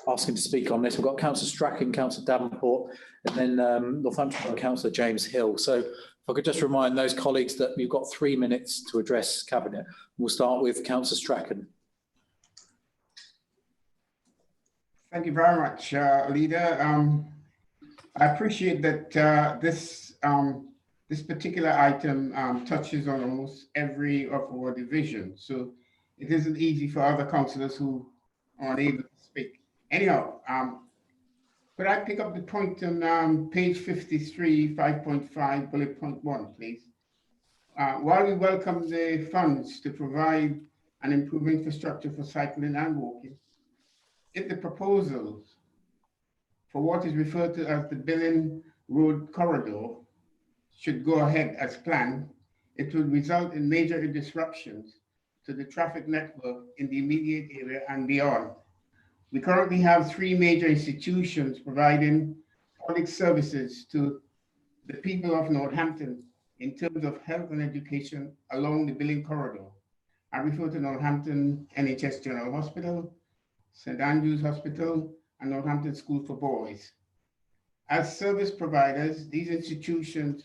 asking to speak on this. We've got Councillor Strachan, Councillor Davenport, and then Northamptonshire Councillor James Hill. So if I could just remind those colleagues that we've got 3 minutes to address Cabinet. We'll start with Councillor Strachan. Thank you very much, Leader. I appreciate that this particular item touches on almost every of our divisions, so it isn't easy for other councillors who are unable to speak. Anyhow, could I pick up the point on page 53, 5.5, bullet point 1, please? While we welcome the funds to provide and improve infrastructure for cycling and walking, if the proposals for what is referred to as the Billing Road corridor should go ahead as planned, it would result in major disruptions to the traffic network in the immediate area and beyond. We currently have 3 major institutions providing public services to the people of Northampton in terms of health and education along the Billing corridor. I refer to Northampton NHS General Hospital, St Andrews Hospital, and Northampton School for Boys. As service providers, these institutions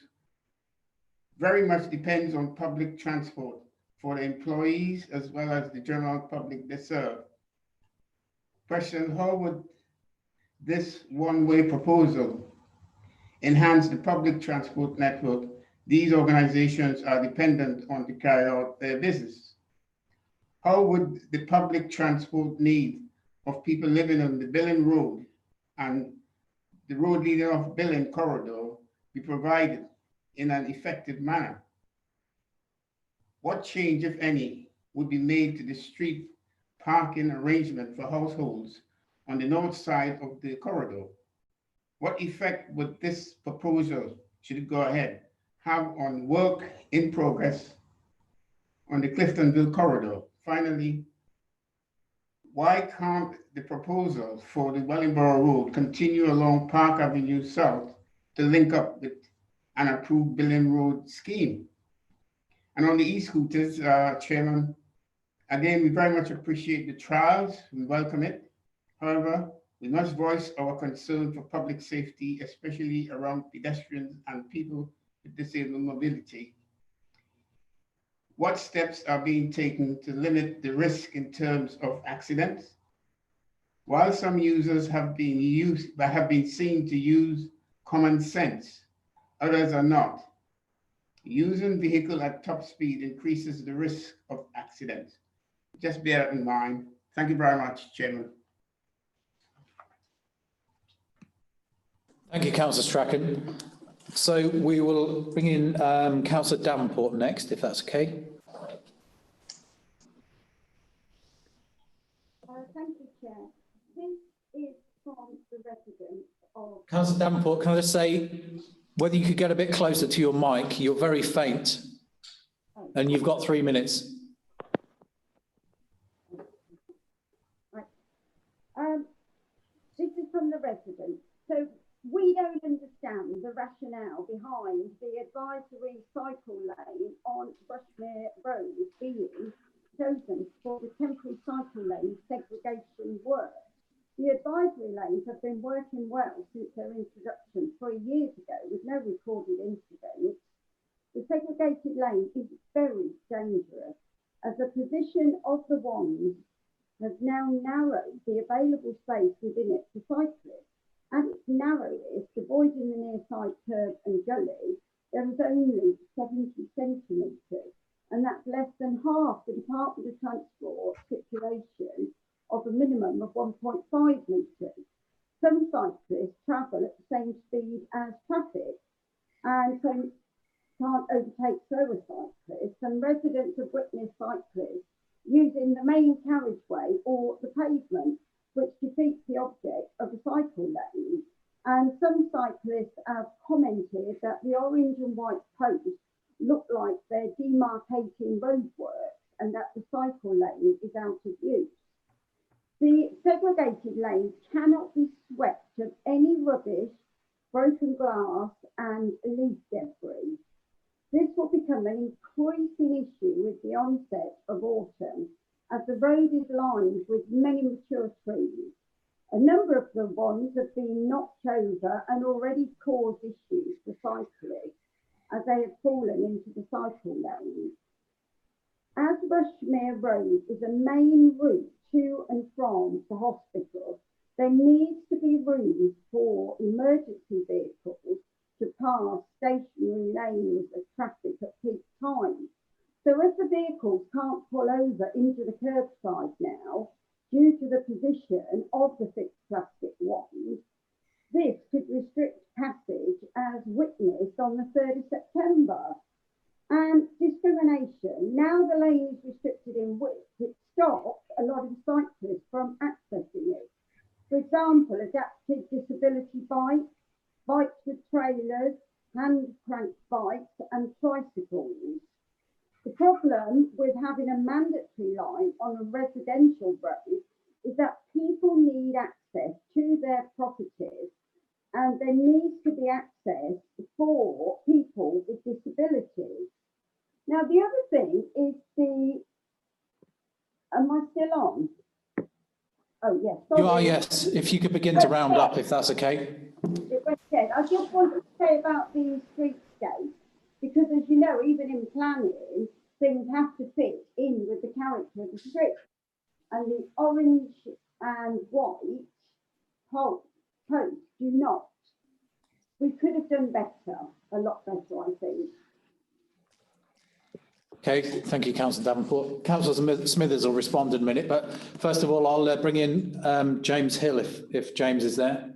very much depends on public transport for the employees as well as the general public they serve. Question: how would this one-way proposal enhance the public transport network these organizations are dependent on to carry out their business? How would the public transport need of people living on the Billing Road and the road leading off Billing corridor be provided in an effective manner? What change, if any, would be made to the street parking arrangement for households on the north side of the corridor? What effect would this proposal, should it go ahead, have on work in progress on the Cliftonville corridor? Finally, why can't the proposal for the Wellingborough Road continue along Park Avenue South to link up with an approved Billing Road scheme? And on the e-scooters, Chairman, again, we very much appreciate the trials. We welcome it. However, we must voice our concern for public safety, especially around pedestrians and people with disabled mobility. What steps are being taken to limit the risk in terms of accidents? While some users have been seen to use common sense, others are not. Using vehicle at top speed increases the risk of accidents. Just bear that in mind. Thank you very much, Chairman. Thank you, Councillor Strachan. So we will bring in Councillor Davenport next, if that's okay. Thank you, Chair. This is from the residents of... Councillor Davenport, can I just say, whether you could get a bit closer to your mic, you're very faint, and you've got 3 minutes. Right. This is from the residents. So we don't understand the rationale behind the advisory cycle lane on Brushmere Road being chosen for the temporary cycle lane segregation work. The advisory lanes have been working well since their introduction 3 years ago with no recorded incidents. The segregated lane is very dangerous as the position of the wands has now narrowed the available space within it for cyclists. At its narrowest, avoiding the near side curb and gully, there is only 70 centimetres, and that's less than half the Department of Transport stipulation of a minimum of 1.5 metres. Some cyclists travel at the same speed as traffic and so can't overtake slower cyclists, and residents have witnessed cyclists using the main carriageway or the pavement, which defeats the object of the cycle lane. And some cyclists have commented that the orange and white posts look like they're demarcating roadworks and that the cycle lane is out of use. The segregated lanes cannot be swept of any rubbish, broken glass and leaf debris. This will become an increasing issue with the onset of autumn, as the road is lined with many mature trees. A number of the ones have been knocked over and already caused issues for cyclists as they have fallen into the cycle lanes. As Rushmere Road is a main route to and from the hospital, there needs to be room for emergency vehicles to pass stationary lanes of traffic at peak times. So if the vehicles can't pull over into the curbside now, due to the position of the fixed plastic ones, this could restrict passage as witnessed on the 3rd of September. And discrimination, now the lane is restricted in width, it stops a lot of cyclists from accessing it. For example, adapted disability bikes, bikes with trailers, hand crank bikes and tricycles. The problem with having a mandatory line on a residential road is that people need access to their properties, and there needs to be access for people with disabilities. Now, the other thing is am I still on? Oh, yes. Sorry. You are, yes. If you could begin to round up, if that's okay. Yes, I just wanted to say about the streetscape, because as you know, even in planning, things have to fit in with the character of the street. And the orange and white posts do not. We could have done better, a lot better, I think. Okay, thank you, Councillor Davenport. Councillor Smithers will respond in a minute, but first of all, I'll bring in James Hill, if James is there.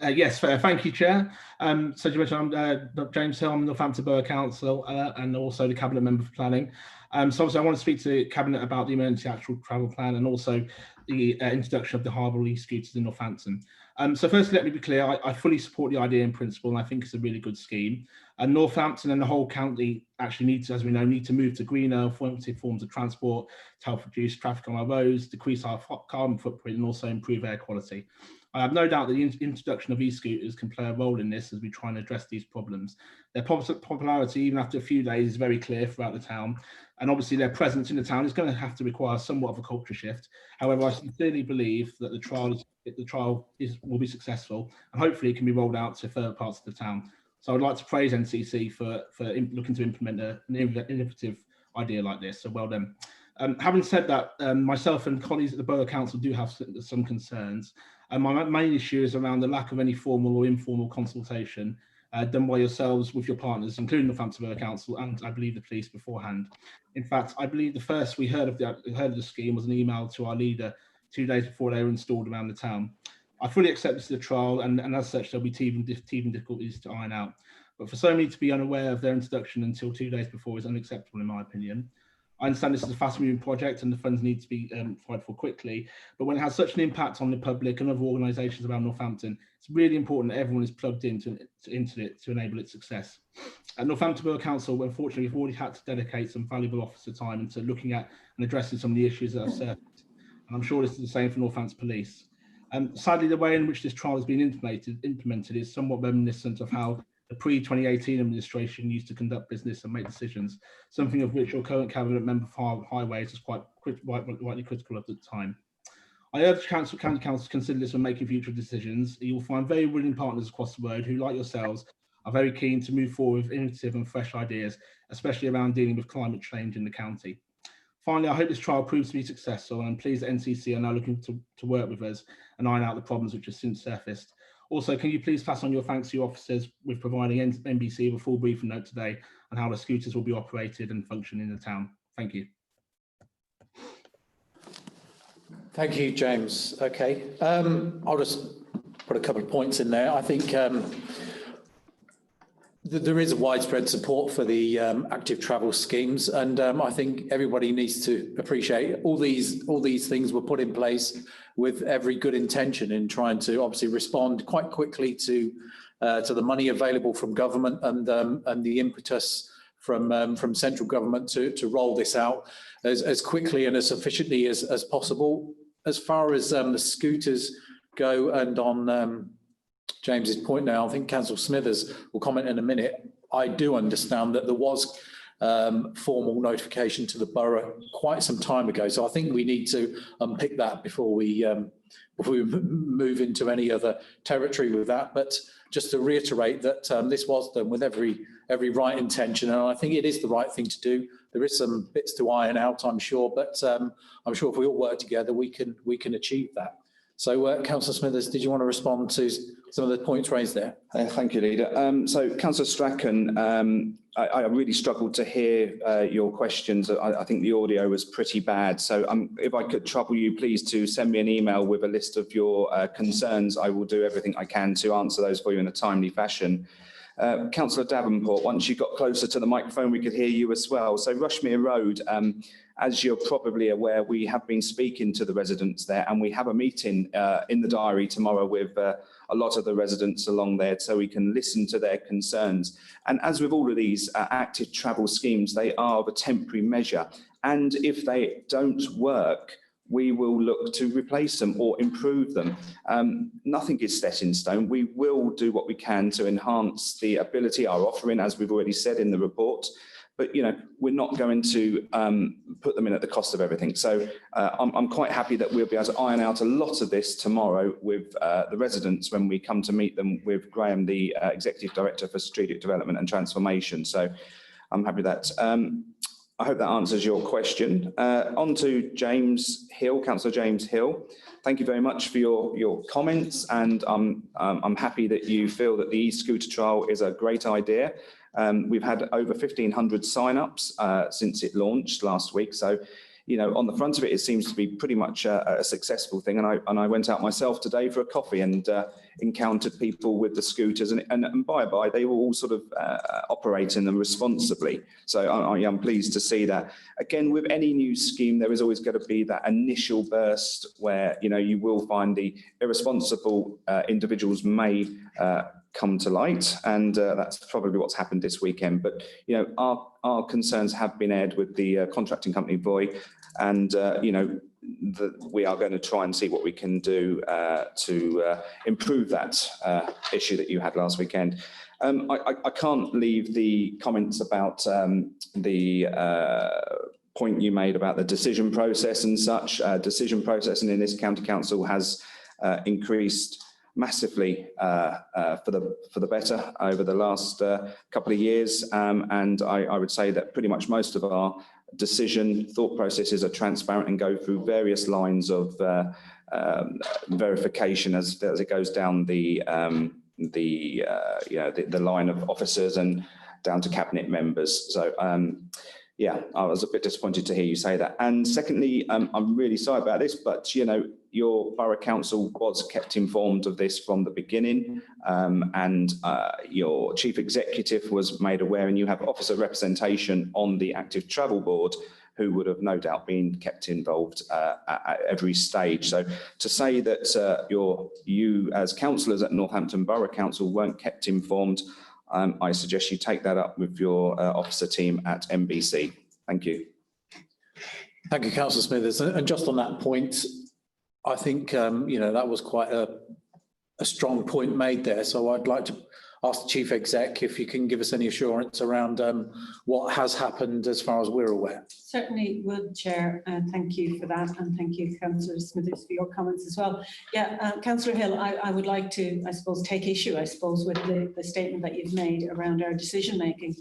Yes, thank you, Chair. So you mentioned I'm James Hill, I'm Northampton Borough Council and also the Cabinet Member for Planning. So obviously I want to speak to Cabinet about the emergency actual travel plan and also the introduction of the Harbour e-scooters in Northampton. So firstly, let me be clear, I fully support the idea in principle, and I think it's a really good scheme. And Northampton and the whole county actually need to, as we know, need to move to greener, alternative forms of transport to help reduce traffic on our roads, decrease our carbon footprint, and also improve air quality. I have no doubt that the introduction of e-scooters can play a role in this as we try and address these problems. Their popularity, even after a few days, is very clear throughout the town. And obviously their presence in the town is going to have to require somewhat of a culture shift. However, I sincerely believe that the trial will be successful, and hopefully it can be rolled out to further parts of the town. So I'd like to praise NCC for looking to implement an innovative idea like this. So well done. Having said that, myself and colleagues at the Borough Council do have some concerns. My main issue is around the lack of any formal or informal consultation done by yourselves with your partners, including the Northampton Borough Council and I believe the police beforehand. In fact, I believe the first we heard of the scheme was an email to our leader 2 days before they were installed around the town. I fully accept this is a trial, and as such there'll be teething difficulties to iron out. But for so many to be unaware of their introduction until 2 days before is unacceptable in my opinion. I understand this is a fast-moving project and the funds need to be applied for quickly, but when it has such an impact on the public and other organisations around Northampton, it's really important that everyone is plugged into it to enable its success. At Northampton Borough Council, unfortunately, we've already had to dedicate some valuable officer time into looking at and addressing some of the issues that are surfaced, and I'm sure this is the same for Northampton Police. Sadly, the way in which this trial has been implemented is somewhat reminiscent of how the pre-2018 administration used to conduct business and make decisions, something of which your current Cabinet Member for Highways was quite rightly critical of at the time. I urge County Council to consider this when making future decisions. You will find very willing partners across the road who, like yourselves, are very keen to move forward with innovative and fresh ideas, especially around dealing with climate change in the county. Finally, I hope this trial proves to be successful, and I'm pleased that NCC are now looking to work with us and iron out the problems which have since surfaced. Also, can you please pass on your thanks to your officers with providing NBC with a full briefing note today on how the scooters will be operated and function in the town. Thank you. Thank you, James. Okay, I'll just put a couple of points in there. I think There is a widespread support for the active travel schemes, and I think everybody needs to appreciate all these things were put in place with every good intention in trying to obviously respond quite quickly to the money available from government and the impetus from central government to roll this out as quickly and as efficiently as possible. As far as the scooters go, and on James's point now, I think Councillor Smithers will comment in a minute. I do understand that there was formal notification to the borough quite some time ago, so I think we need to unpick that before we move into any other territory with that. But just to reiterate that this was done with every right intention, and I think it is the right thing to do. There is some bits to iron out, I'm sure, but I'm sure if we all work together, we can achieve that. So, Councillor Smithers, did you want to respond to some of the points raised there? Thank you, Leader. So, Councillor Strachan, I really struggled to hear your questions. I think the audio was pretty bad. So, if I could trouble you, please, to send me an email with a list of your concerns. I will do everything I can to answer those for you in a timely fashion. Councillor Davenport, once you got closer to the microphone, we could hear you as well. So, Rushmere Road, as you're probably aware, we have been speaking to the residents there, and we have a meeting in the diary tomorrow with a lot of the residents along there, so we can listen to their concerns. And as with all of these active travel schemes, they are of a temporary measure. And if they don't work, we will look to replace them or improve them. Nothing is set in stone. We will do what we can to enhance the ability, our offering, as we've already said in the report. But, you know, we're not going to put them in at the cost of everything. So I'm quite happy that we'll be able to iron out a lot of this tomorrow with the residents when we come to meet them with Graham, the Executive Director for Strategic Development and Transformation. So I'm happy with that. I hope that answers your question. On to James Hill, Councillor James Hill. Thank you very much for your comments, and I'm happy that you feel that the e-scooter trial is a great idea. We've had over 1,500 sign-ups since it launched last week. So, you know, on the front of it, it seems to be pretty much a successful thing. And I went out myself today for a coffee and encountered people with the scooters, and by they were all sort of operating them responsibly. So I'm pleased to see that. Again, with any new scheme, there is always going to be that initial burst where, you know, you will find the irresponsible individuals may come to light, and that's probably what's happened this weekend. But, you know, our concerns have been aired with the contracting company Voy, and you know, we are going to try and see what we can do to improve that issue that you had last weekend. I can't leave the comments about the point you made about the decision process and such. Decision processing in this county council has increased massively for the better over the last couple of years, and I would say that pretty much most of our decision thought processes are transparent and go through various lines of verification as it goes down the line of officers and down to cabinet members. So yeah, I was a bit disappointed to hear you say that. And secondly, I'm really sorry about this, but, you know, your borough council was kept informed of this from the beginning, and your chief executive was made aware, and you have officer representation on the active travel board who would have no doubt been kept involved at every stage. So to say that you as councillors at Northampton Borough Council weren't kept informed, I suggest you take that up with your officer team at MBC. Thank you. Thank you, Councillor Smithers. And just on that point, I think, you know, that was quite a strong point made there. So I'd like to ask the Chief Exec if you can give us any assurance around what has happened as far as we're aware. Certainly would, Chair, and thank you for that, and thank you, Councillor Smithers, for your comments as well. Yeah, Councillor Hill, I would like to, I suppose, take issue, with the statement that you've made around our decision making.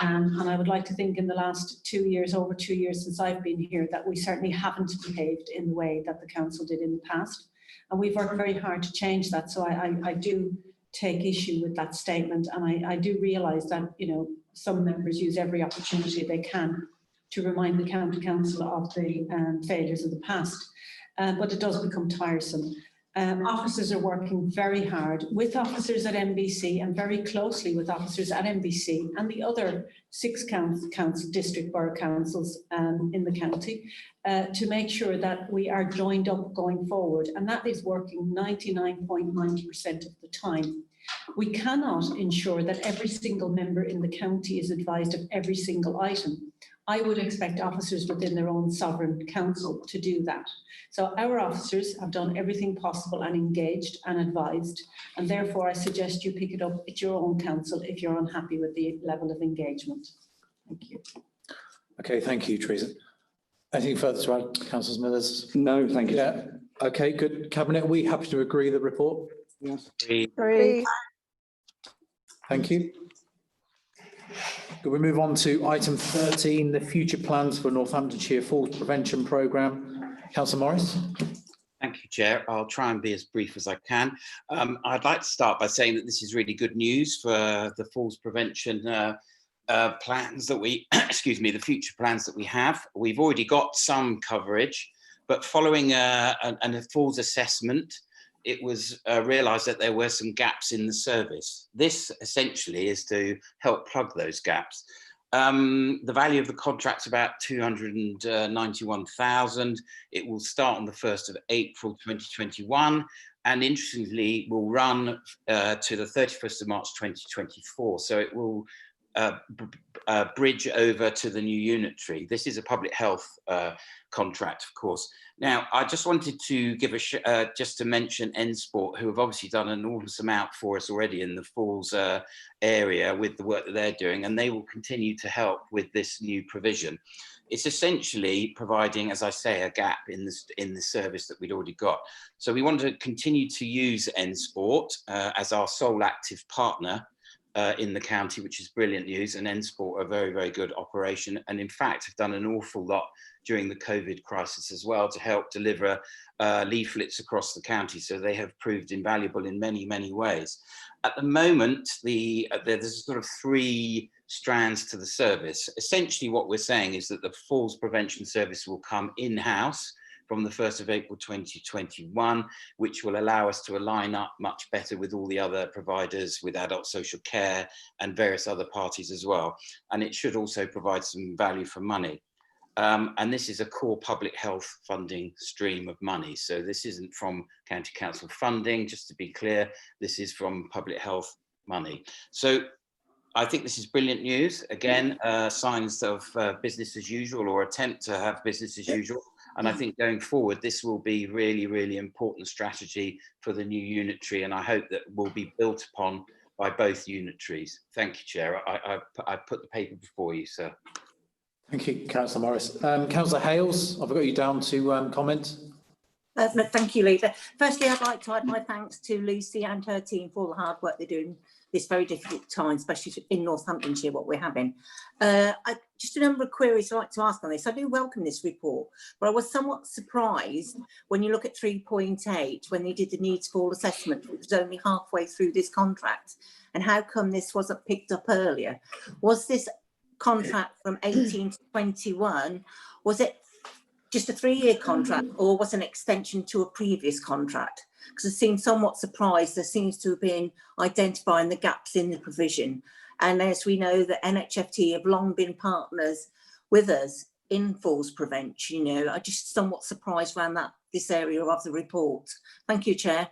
And I would like to think in the last 2 years, over 2 years since I've been here, that we certainly haven't behaved in the way that the council did in the past. And we've worked very hard to change that. So I do take issue with that statement. And I do realise that, you know, some members use every opportunity they can to remind the county council of the failures of the past. But it does become tiresome. Officers are working very hard with officers at NBC and very closely with officers at NBC and the other 6 district borough councils in the county to make sure that we are joined up going forward. And that is working 99.9% of the time. We cannot ensure that every single member in the county is advised of every single item. I would expect officers within their own sovereign council to do that. So our officers have done everything possible and engaged and advised, and therefore I suggest you pick it up at your own council if you're unhappy with the level of engagement. Thank you. Okay, thank you, Teresa. Anything further to add, Councillor Smithers? No, thank you. Yeah. Okay, good. Cabinet, are we happy to agree the report? Yes. Agree. Thank you. Could we move on to item 13, the future plans for Northamptonshire Falls Prevention Programme? Councillor Morris. Thank you, Chair. I'll try and be as brief as I can. I'd like to start by saying that this is really good news for the falls prevention plans that we, excuse me, the future plans that we have. We've already got some coverage, but following a falls assessment, it was realised that there were some gaps in the service. This essentially is to help plug those gaps. The value of the contract's about 291,000. It will start on the 1st of April 2021, and interestingly will run to the 31st of March 2024. So it will bridge over to the new unitary. This is a public health contract, of course. Now, I just wanted to give just to mention N-Sport, who have obviously done an enormous amount for us already in the Falls area with the work that they're doing, and they will continue to help with this new provision. It's essentially providing, as I say, a gap in the service that we'd already got. So we want to continue to use N-Sport as our sole active partner in the county, which is brilliant news, and N-Sport are a very, very good operation, and in fact have done an awful lot during the COVID crisis as well to help deliver leaflets across the county. So they have proved invaluable in many, many ways. At the moment, there's sort of 3 strands to the service. Essentially what we're saying is that the falls prevention service will come in-house from the 1st of April 2021, which will allow us to align up much better with all the other providers, with adult social care and various other parties as well. And it should also provide some value for money. And this is a core public health funding stream of money. So this isn't from county council funding, just to be clear, this is from public health money. So I think this is brilliant news. Again, signs of business as usual, or attempt to have business as usual. And I think going forward, this will be really, really important strategy for the new unitary, and I hope that will be built upon by both unitaries. Thank you, Chair. I put the paper before you, sir. Thank you, Councillor Morris. Councillor Hales, I've got you down to comment. Thank you, Leader. Firstly, I'd like to add my thanks to Lucy and her team for all the hard work they're doing this very difficult time, especially in Northamptonshire, what we're having. Just a number of queries I'd like to ask on this. I do welcome this report, but I was somewhat surprised when you look at 3.8, when they did the needs for all assessment, which was only halfway through this contract. And how come this wasn't picked up earlier? Was this contract from 18 to 21, was it just a 3-year contract, or was an extension to a previous contract? Because I seem somewhat surprised. There seems to have been identifying the gaps in the provision. And as we know, that NHFT have long been partners with us in falls prevention. You know, I'm just somewhat surprised around this area of the report. Thank you, Chair.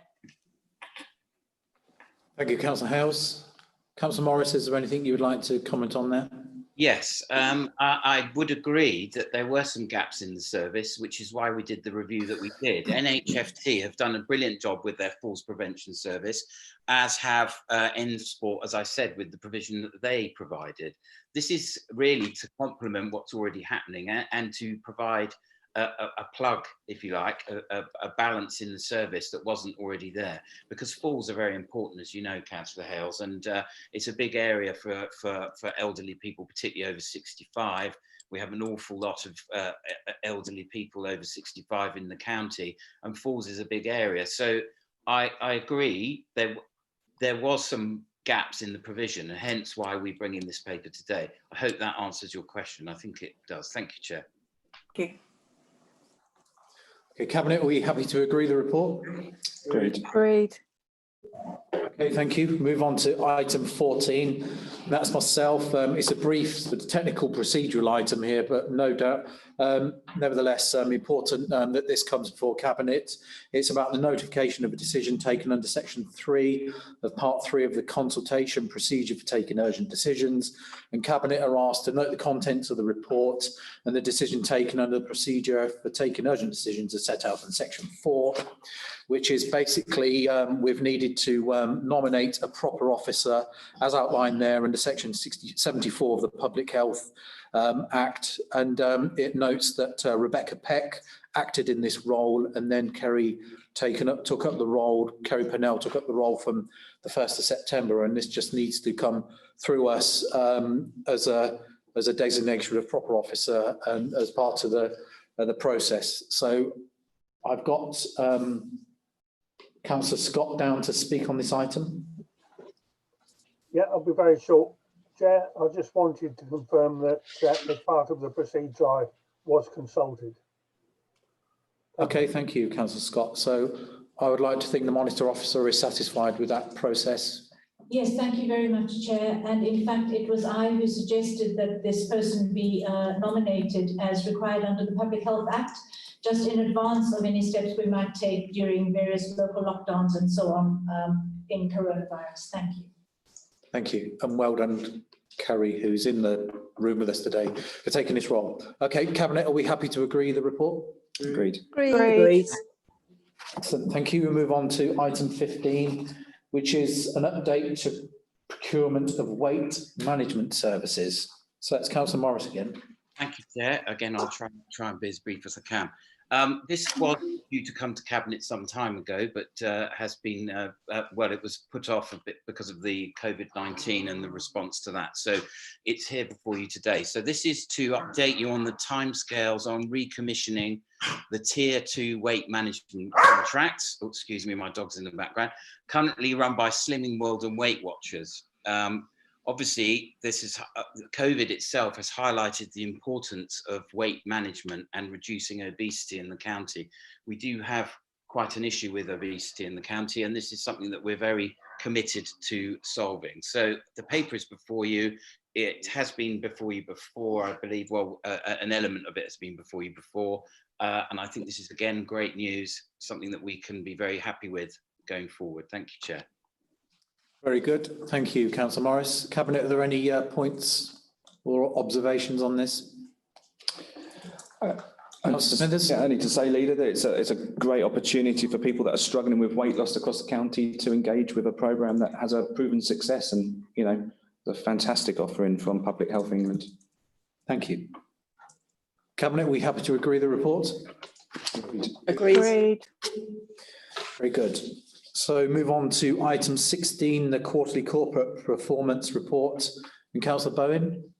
Thank you, Councillor Hales. Councillor Morris, is there anything you would like to comment on there? Yes, I would agree that there were some gaps in the service, which is why we did the review that we did. NHFT have done a brilliant job with their falls prevention service, as have N-Sport, as I said, with the provision that they provided. This is really to complement what's already happening and to provide a plug, if you like, a balance in the service that wasn't already there, because falls are very important, as you know, Councillor Hales, and it's a big area for elderly people, particularly over 65. We have an awful lot of elderly people over 65 in the county, and falls is a big area. So I agree, there was some gaps in the provision, and hence why we bring in this paper today. I hope that answers your question. I think it does. Thank you, Chair. Thank you. Okay, Cabinet, are we happy to agree the report? Agreed. Agreed. Okay, thank you. Move on to item 14. That's myself. It's a brief sort of technical procedural item here, but no doubt, nevertheless, important that this comes before Cabinet. It's about the notification of a decision taken under section 3 of part 3 of the consultation procedure for taking urgent decisions. And Cabinet are asked to note the contents of the report and the decision taken under the procedure for taking urgent decisions are set out in section 4, which is basically we've needed to nominate a proper officer as outlined there under section 74 of the Public Health Act. And it notes that Rebecca Peck acted in this role, and then Kerry took up the role, Kerry Pennell took up the role from the 1st of September, and this just needs to come through us as a designation of proper officer and as part of the process. So I've got Councillor Scott down to speak on this item. Yeah, I'll be very short. Chair, I just wanted to confirm that as part of the procedure I was consulted. Okay, thank you, Councillor Scott. So I would like to think the monitor officer is satisfied with that process. Yes, thank you very much, Chair. And in fact, it was I who suggested that this person be nominated as required under the Public Health Act, just in advance of any steps we might take during various local lockdowns and so on in coronavirus. Thank you. Thank you, and well done, Kerry, who's in the room with us today, for taking this role. Okay, Cabinet, are we happy to agree the report? Agreed. Agreed. Excellent, thank you. We move on to item 15, which is an update to procurement of weight management services. So that's Councillor Morris again. Thank you, Chair. Again, I'll try and be as brief as I can. This was due to come to Cabinet some time ago, but has been, well, it was put off a bit because of the COVID-19 and the response to that. So it's here before you today. So this is to update you on the timescales on recommissioning the Tier 2 weight management contracts. Oh, excuse me, my dog's in the background. Currently run by Slimming World and Weight Watchers. Obviously, this is COVID itself has highlighted the importance of weight management and reducing obesity in the county. We do have quite an issue with obesity in the county, and this is something that we're very committed to solving. So the paper is before you. It has been before you before, I believe. Well, an element of it has been before you before, and I think this is again great news, something that we can be very happy with going forward. Thank you, Chair. Very good. Thank you, Councillor Morris. Cabinet, are there any points or observations on this? Yeah, I need to say, Leader, that it's a great opportunity for people that are struggling with weight loss across the county to engage with a programme that has a proven success, and, you know, a fantastic offering from Public Health England. Thank you. Cabinet, are we happy to agree the report? Agreed. Very good. So move on to item 16, the quarterly corporate performance report. And Councillor Bowen.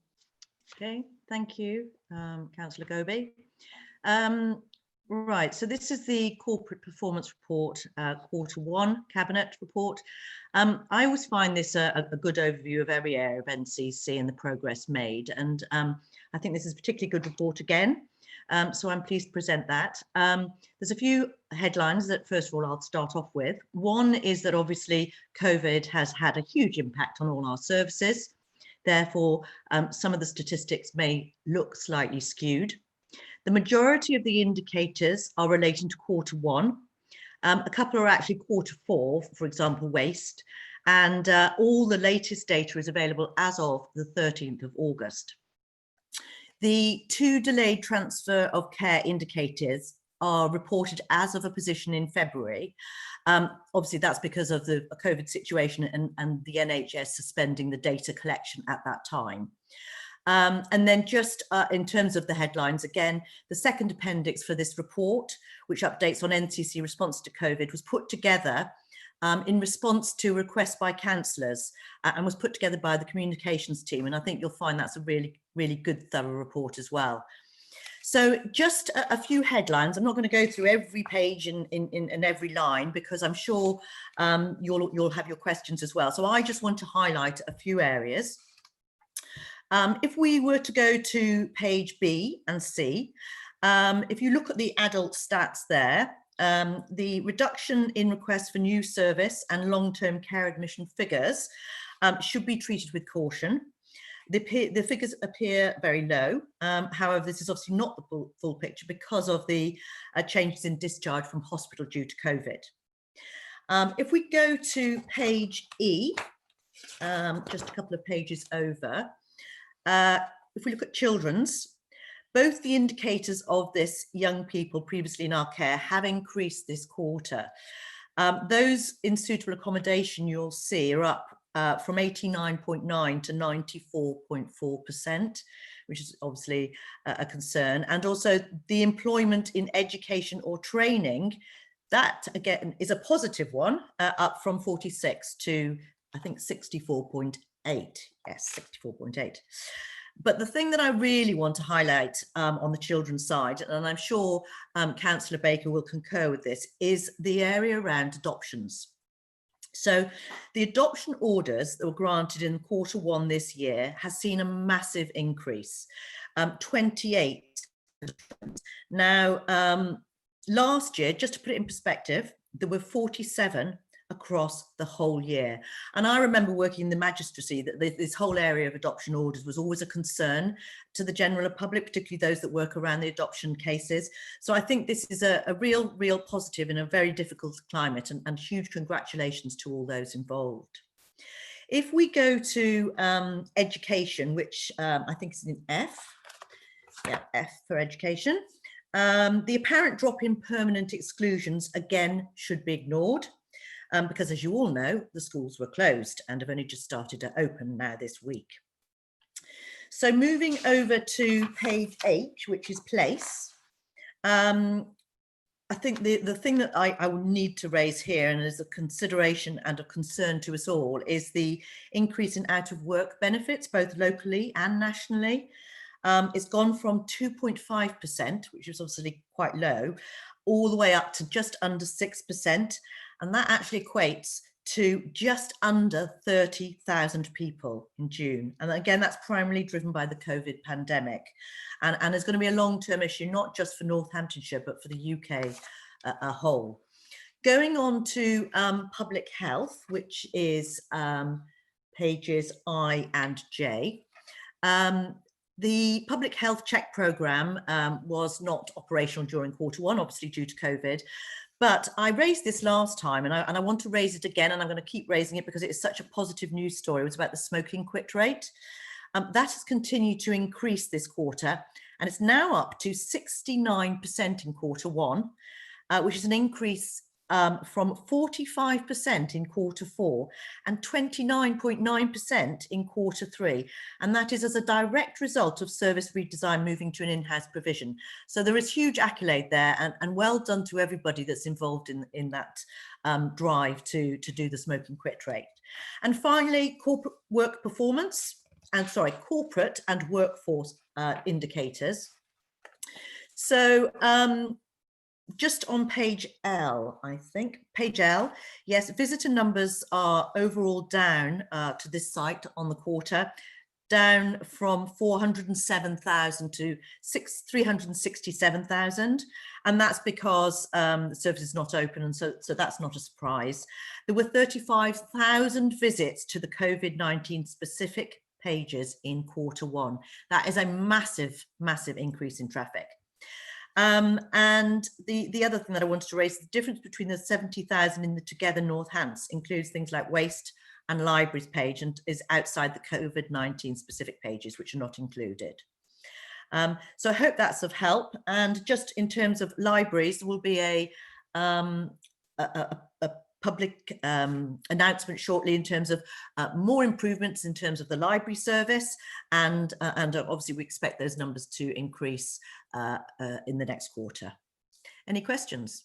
Okay, thank you, Councillor Corby. Right, so this is the corporate performance report, Q1 Cabinet report. I always find this a good overview of every area of NCC and the progress made. And I think this is a particularly good report again. So I'm pleased to present that. There's a few headlines that, first of all, I'll start off with. One is that obviously COVID has had a huge impact on all our services. Therefore, some of the statistics may look slightly skewed. The majority of the indicators are relating to Q1. A couple are actually Q4, for example, waste. And all the latest data is available as of the 13th of August. The 2 delayed transfer of care indicators are reported as of a position in February. Obviously, that's because of the COVID situation and the NHS suspending the data collection at that time. And then just in terms of the headlines, again, the second appendix for this report, which updates on NCC response to COVID, was put together in response to requests by councillors and was put together by the communications team. And I think you'll find that's a really good, thorough report as well. So just a few headlines. I'm not going to go through every page in every line, because I'm sure you'll have your questions as well. So I just want to highlight a few areas. If we were to go to page B and C, If you look at the adult stats there, the reduction in requests for new service and long-term care admission figures should be treated with caution. The figures appear very low. However, this is obviously not the full picture because of the changes in discharge from hospital due to COVID. If we go to page E, just a couple of pages over, if we look at children's, both the indicators of this young people previously in our care have increased this quarter. Those in suitable accommodation you'll see are up from 89.9 to 94.4%, which is obviously a concern. And also the employment in education or training, that again is a positive one, up from 46 to I think 64.8. Yes, 64.8. But the thing that I really want to highlight on the children's side, and I'm sure Councillor Baker will concur with this, is the area around adoptions. So the adoption orders that were granted in Q1 this year has seen a massive increase, 28. Now, last year, just to put it in perspective, there were 47 across the whole year. And I remember working in the magistracy that this whole area of adoption orders was always a concern to the general public, particularly those that work around the adoption cases. So I think this is a real positive in a very difficult climate, and huge congratulations to all those involved. If we go to education, which I think is in F, yeah, F for education, the apparent drop in permanent exclusions again should be ignored. Because as you all know, the schools were closed and have only just started to open now this week. So moving over to page H, which is place, I think the thing that I will need to raise here, and is a consideration and a concern to us all, is the increase in out of work benefits, both locally and nationally. It's gone from 2.5%, which is obviously quite low, all the way up to just under 6%. And that actually equates to just under 30,000 people in June. And again, that's primarily driven by the COVID pandemic. And it's going to be a long-term issue, not just for Northamptonshire, but for the UK a whole. Going on to public health, which is pages I and J. The public health check programme was not operational during Q1, obviously due to COVID. But I raised this last time, and I want to raise it again, and I'm going to keep raising it because it is such a positive news story. It was about the smoking quit rate. That has continued to increase this quarter, and it's now up to 69% in Q1, which is an increase from 45% in Q4 and 29.9% in Q3. And that is as a direct result of service redesign moving to an in-house provision. So there is huge accolade there, and well done to everybody that's involved in that drive to do the smoking quit rate. And finally, corporate work performance, corporate and workforce indicators. So, just on page L, I think, page L, yes, visitor numbers are overall down to this site on the quarter, down from 407,000 to 367,000. And that's because the service is not open, and so that's not a surprise. There were 35,000 visits to the COVID-19 specific pages in Q1. That is a massive increase in traffic. And the other thing that I wanted to raise, the difference between the 70,000 in the Together Northants includes things like waste and libraries page, and is outside the COVID-19 specific pages, which are not included. So I hope that's of help. And just in terms of libraries, there will be a public announcement shortly in terms of more improvements in terms of the library service, and obviously we expect those numbers to increase in the next quarter. Any questions?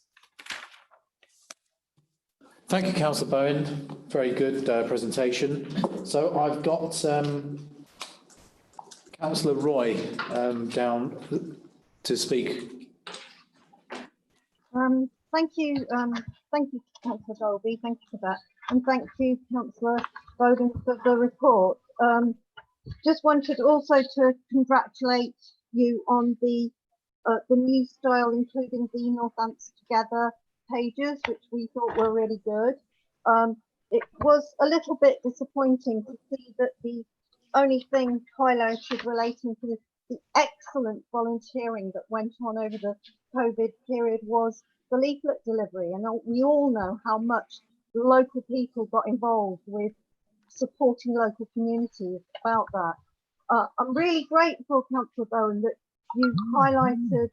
Thank you, Councillor Bowen. Very good presentation. So I've got Councillor Roy down to speak. Thank you, Councillor Dolby. Thank you for that, and thank you, Councillor Bowden, for the report. Just wanted also to congratulate you on the the new style, including the Northants Together pages, which we thought were really good. It was a little bit disappointing to see that the only thing highlighted relating to the excellent volunteering that went on over the COVID period was the leaflet delivery. And we all know how much local people got involved with supporting local communities about that. I'm really grateful, Councillor Bowen, that you highlighted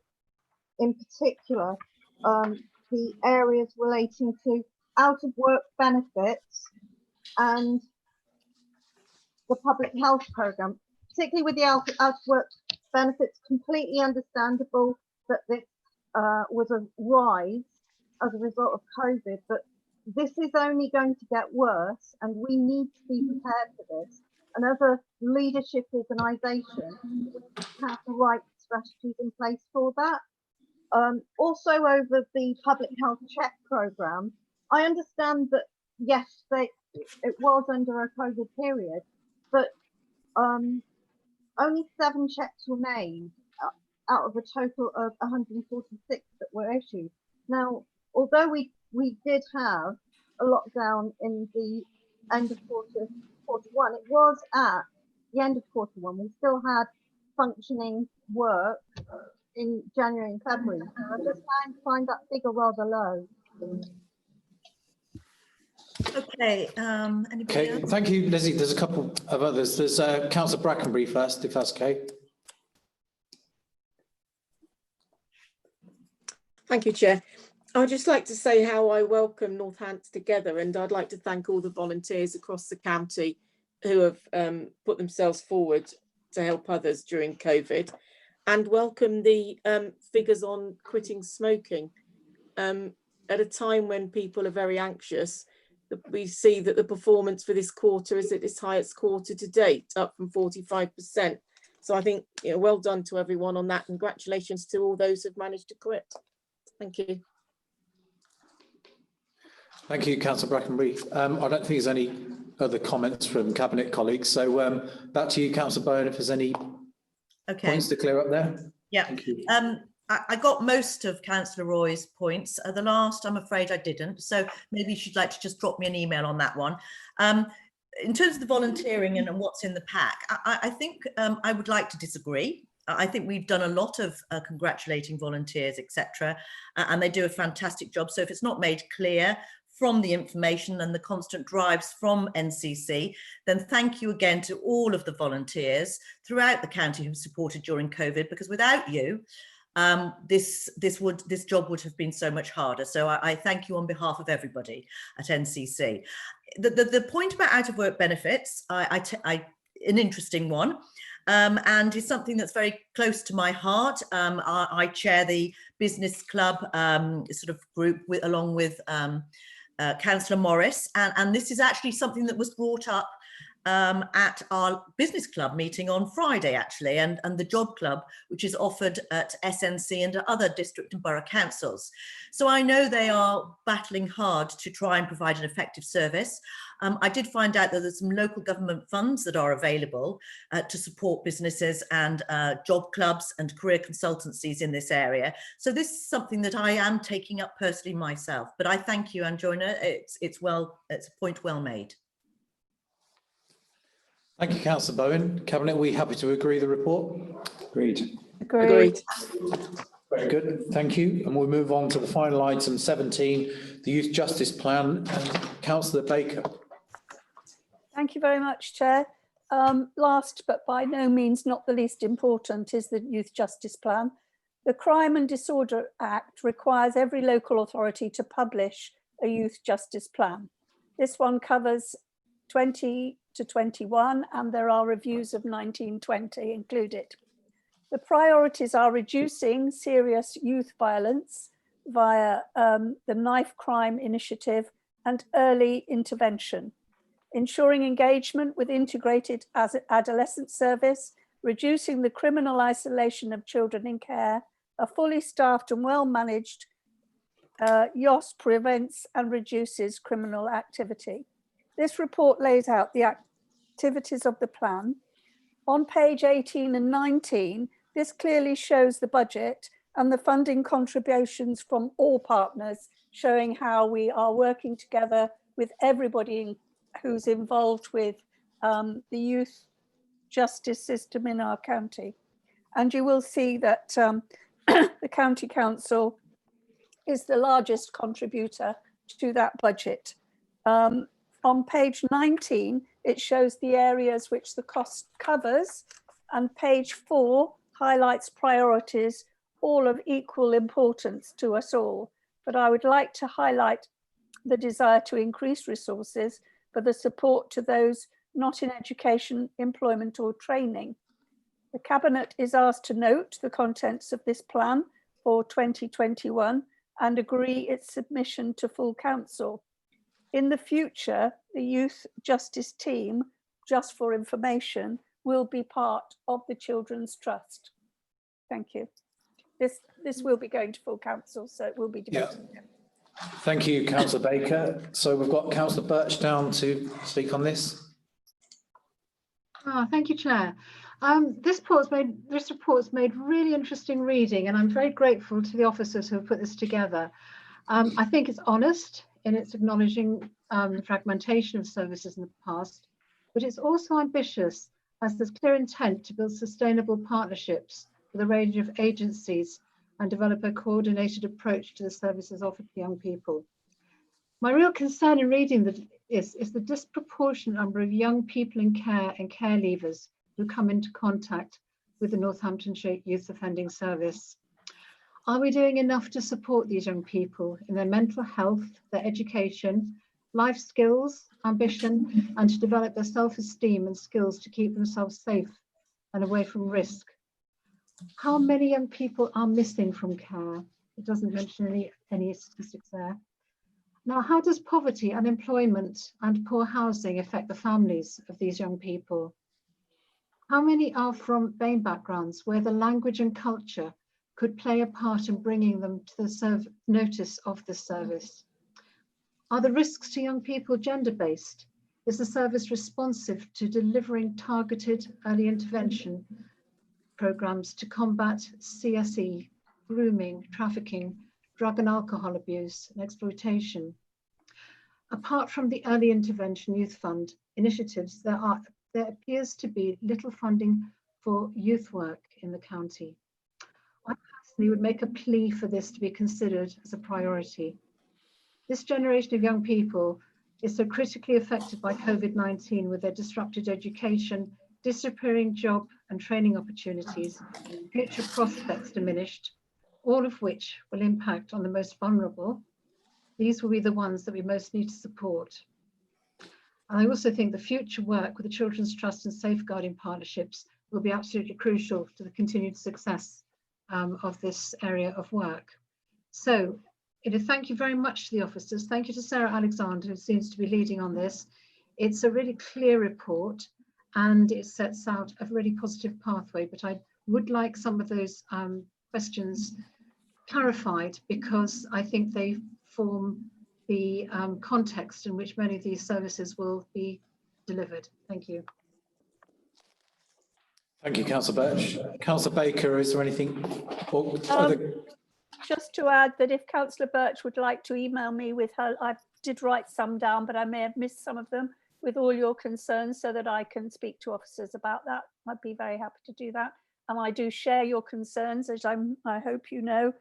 in particular the areas relating to out of work benefits and the public health programme, particularly with the out of work benefits. Completely understandable that this was a rise as a result of COVID, but this is only going to get worse and we need to be prepared for this. And as a leadership organisation, we have the right strategies in place for that. Also over the public health check programme, I understand that yes, it was under a COVID period, but only 7 checks were made out of a total of 146 that were issued. Now, although we did have a lockdown in the end of quarter one, it was at the end of quarter one. We still had functioning work in January and February. So I just find that figure rather low. Okay, anybody else? Thank you, Lizzie. There's a couple of others. There's Councillor Brackenbury first, if that's okay. Thank you, Chair. I'd just like to say how I welcome Northants Together, and I'd like to thank all the volunteers across the county who have put themselves forward to help others during COVID, and welcome the figures on quitting smoking. At a time when people are very anxious, we see that the performance for this quarter is at its highest quarter to date, up from 45%. So I think, you know, well done to everyone on that. Congratulations to all those who've managed to quit. Thank you. Thank you, Councillor Brackenbury. I don't think there's any other comments from Cabinet colleagues. So back to you, Councillor Bowen, if there's any points to clear up there. Yeah. Thank you. I got most of Councillor Roy's points. The last, I'm afraid I didn't. So maybe she'd like to just drop me an email on that one. In terms of the volunteering and what's in the pack, I think I would like to disagree. I think we've done a lot of congratulating volunteers, etc., and they do a fantastic job. So if it's not made clear from the information and the constant drives from NCC, then thank you again to all of the volunteers throughout the county who supported during COVID, because without you, this job would have been so much harder. So I thank you on behalf of everybody at NCC. The point about out of work benefits, an interesting one, and it's something that's very close to my heart. I chair the business club sort of group along with Councillor Morris, and this is actually something that was brought up at our business club meeting on Friday, actually, and the job club, which is offered at SNC and other district and borough councils. So I know they are battling hard to try and provide an effective service. I did find out that there's some local government funds that are available to support businesses and job clubs and career consultancies in this area. So this is something that I am taking up personally myself. But I thank you, Anjoina. It's a point well made. Thank you, Councillor Bowen. Cabinet, are we happy to agree the report? Agreed. Agreed. Very good, thank you. And we'll move on to the final item 17, the Youth Justice Plan. And Councillor Baker. Thank you very much, Chair. Last, but by no means not the least important, is the Youth Justice Plan. The Crime and Disorder Act requires every local authority to publish a Youth Justice Plan. This one covers 20 to 21, and there are reviews of 19-20 included. The priorities are reducing serious youth violence via the Knife Crime Initiative and early intervention, ensuring engagement with integrated adolescent service, reducing the criminal isolation of children in care. A fully staffed and well-managed YOS prevents and reduces criminal activity. This report lays out the activities of the plan. On page 18 and 19, this clearly shows the budget and the funding contributions from all partners, showing how we are working together with everybody who's involved with the youth justice system in our county. And you will see that the County Council is the largest contributor to that budget. On page 19, it shows the areas which the cost covers, and page 4 highlights priorities, all of equal importance to us all. But I would like to highlight the desire to increase resources for the support to those not in education, employment or training. The Cabinet is asked to note the contents of this plan for 2021 and agree its submission to full council. In the future, the Youth Justice Team, just for information, will be part of the Children's Trust. Thank you. This will be going to full council, so it will be debated. Yeah. Thank you, Councillor Baker. So we've got Councillor Birch down to speak on this. Thank you, Chair. This report's made really interesting reading, and I'm very grateful to the officers who have put this together. I think it's honest in its acknowledging the fragmentation of services in the past, but it's also ambitious as there's clear intent to build sustainable partnerships with a range of agencies and develop a coordinated approach to the services offered to young people. My real concern in reading is the disproportionate number of young people in care and care leavers who come into contact with the Northamptonshire Youth Offending Service. Are we doing enough to support these young people in their mental health, their education, life skills, ambition, and to develop their self-esteem and skills to keep themselves safe and away from risk? How many young people are missing from care? It doesn't mention any statistics there. Now, how does poverty, unemployment, and poor housing affect the families of these young people? How many are from BAME backgrounds where the language and culture could play a part in bringing them to the notice of the service? Are the risks to young people gender-based? Is the service responsive to delivering targeted early intervention programs to combat CSE, grooming, trafficking, drug and alcohol abuse and exploitation? Apart from the Early Intervention Youth Fund initiatives, there appears to be little funding for youth work in the county. I personally would make a plea for this to be considered as a priority. This generation of young people is so critically affected by COVID-19 with their disrupted education, disappearing job and training opportunities, future prospects diminished, all of which will impact on the most vulnerable. These will be the ones that we most need to support. And I also think the future work with the Children's Trust and safeguarding partnerships will be absolutely crucial to the continued success of this area of work. So, thank you very much to the officers. Thank you to Sarah Alexander, who seems to be leading on this. It's a really clear report and it sets out a really positive pathway, but I would like some of those questions clarified because I think they form the context in which many of these services will be delivered. Thank you. Thank you, Councillor Birch. Councillor Baker, is there anything? Just to add that if Councillor Birch would like to email me with her, I did write some down, but I may have missed some of them, with all your concerns so that I can speak to officers about that. I'd be very happy to do that. And I do share your concerns, as I hope you know,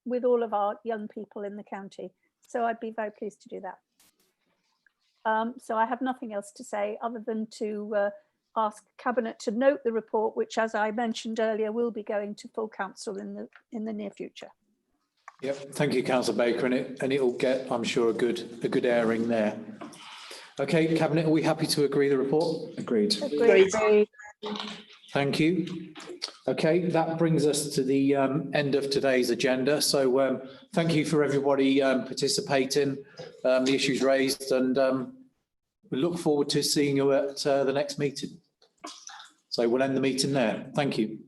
with all of our young people in the county. So I'd be very pleased to do that. So I have nothing else to say other than to ask Cabinet to note the report, which, as I mentioned earlier, will be going to full council in the near future. Yep, thank you, Councillor Baker, and it'll get, I'm sure, a good airing there. Okay, Cabinet, are we happy to agree the report? Agreed. Agreed. Thank you. Okay, that brings us to the end of today's agenda. So thank you for everybody participating, the issues raised, and we look forward to seeing you at the next meeting. So we'll end the meeting there. Thank you.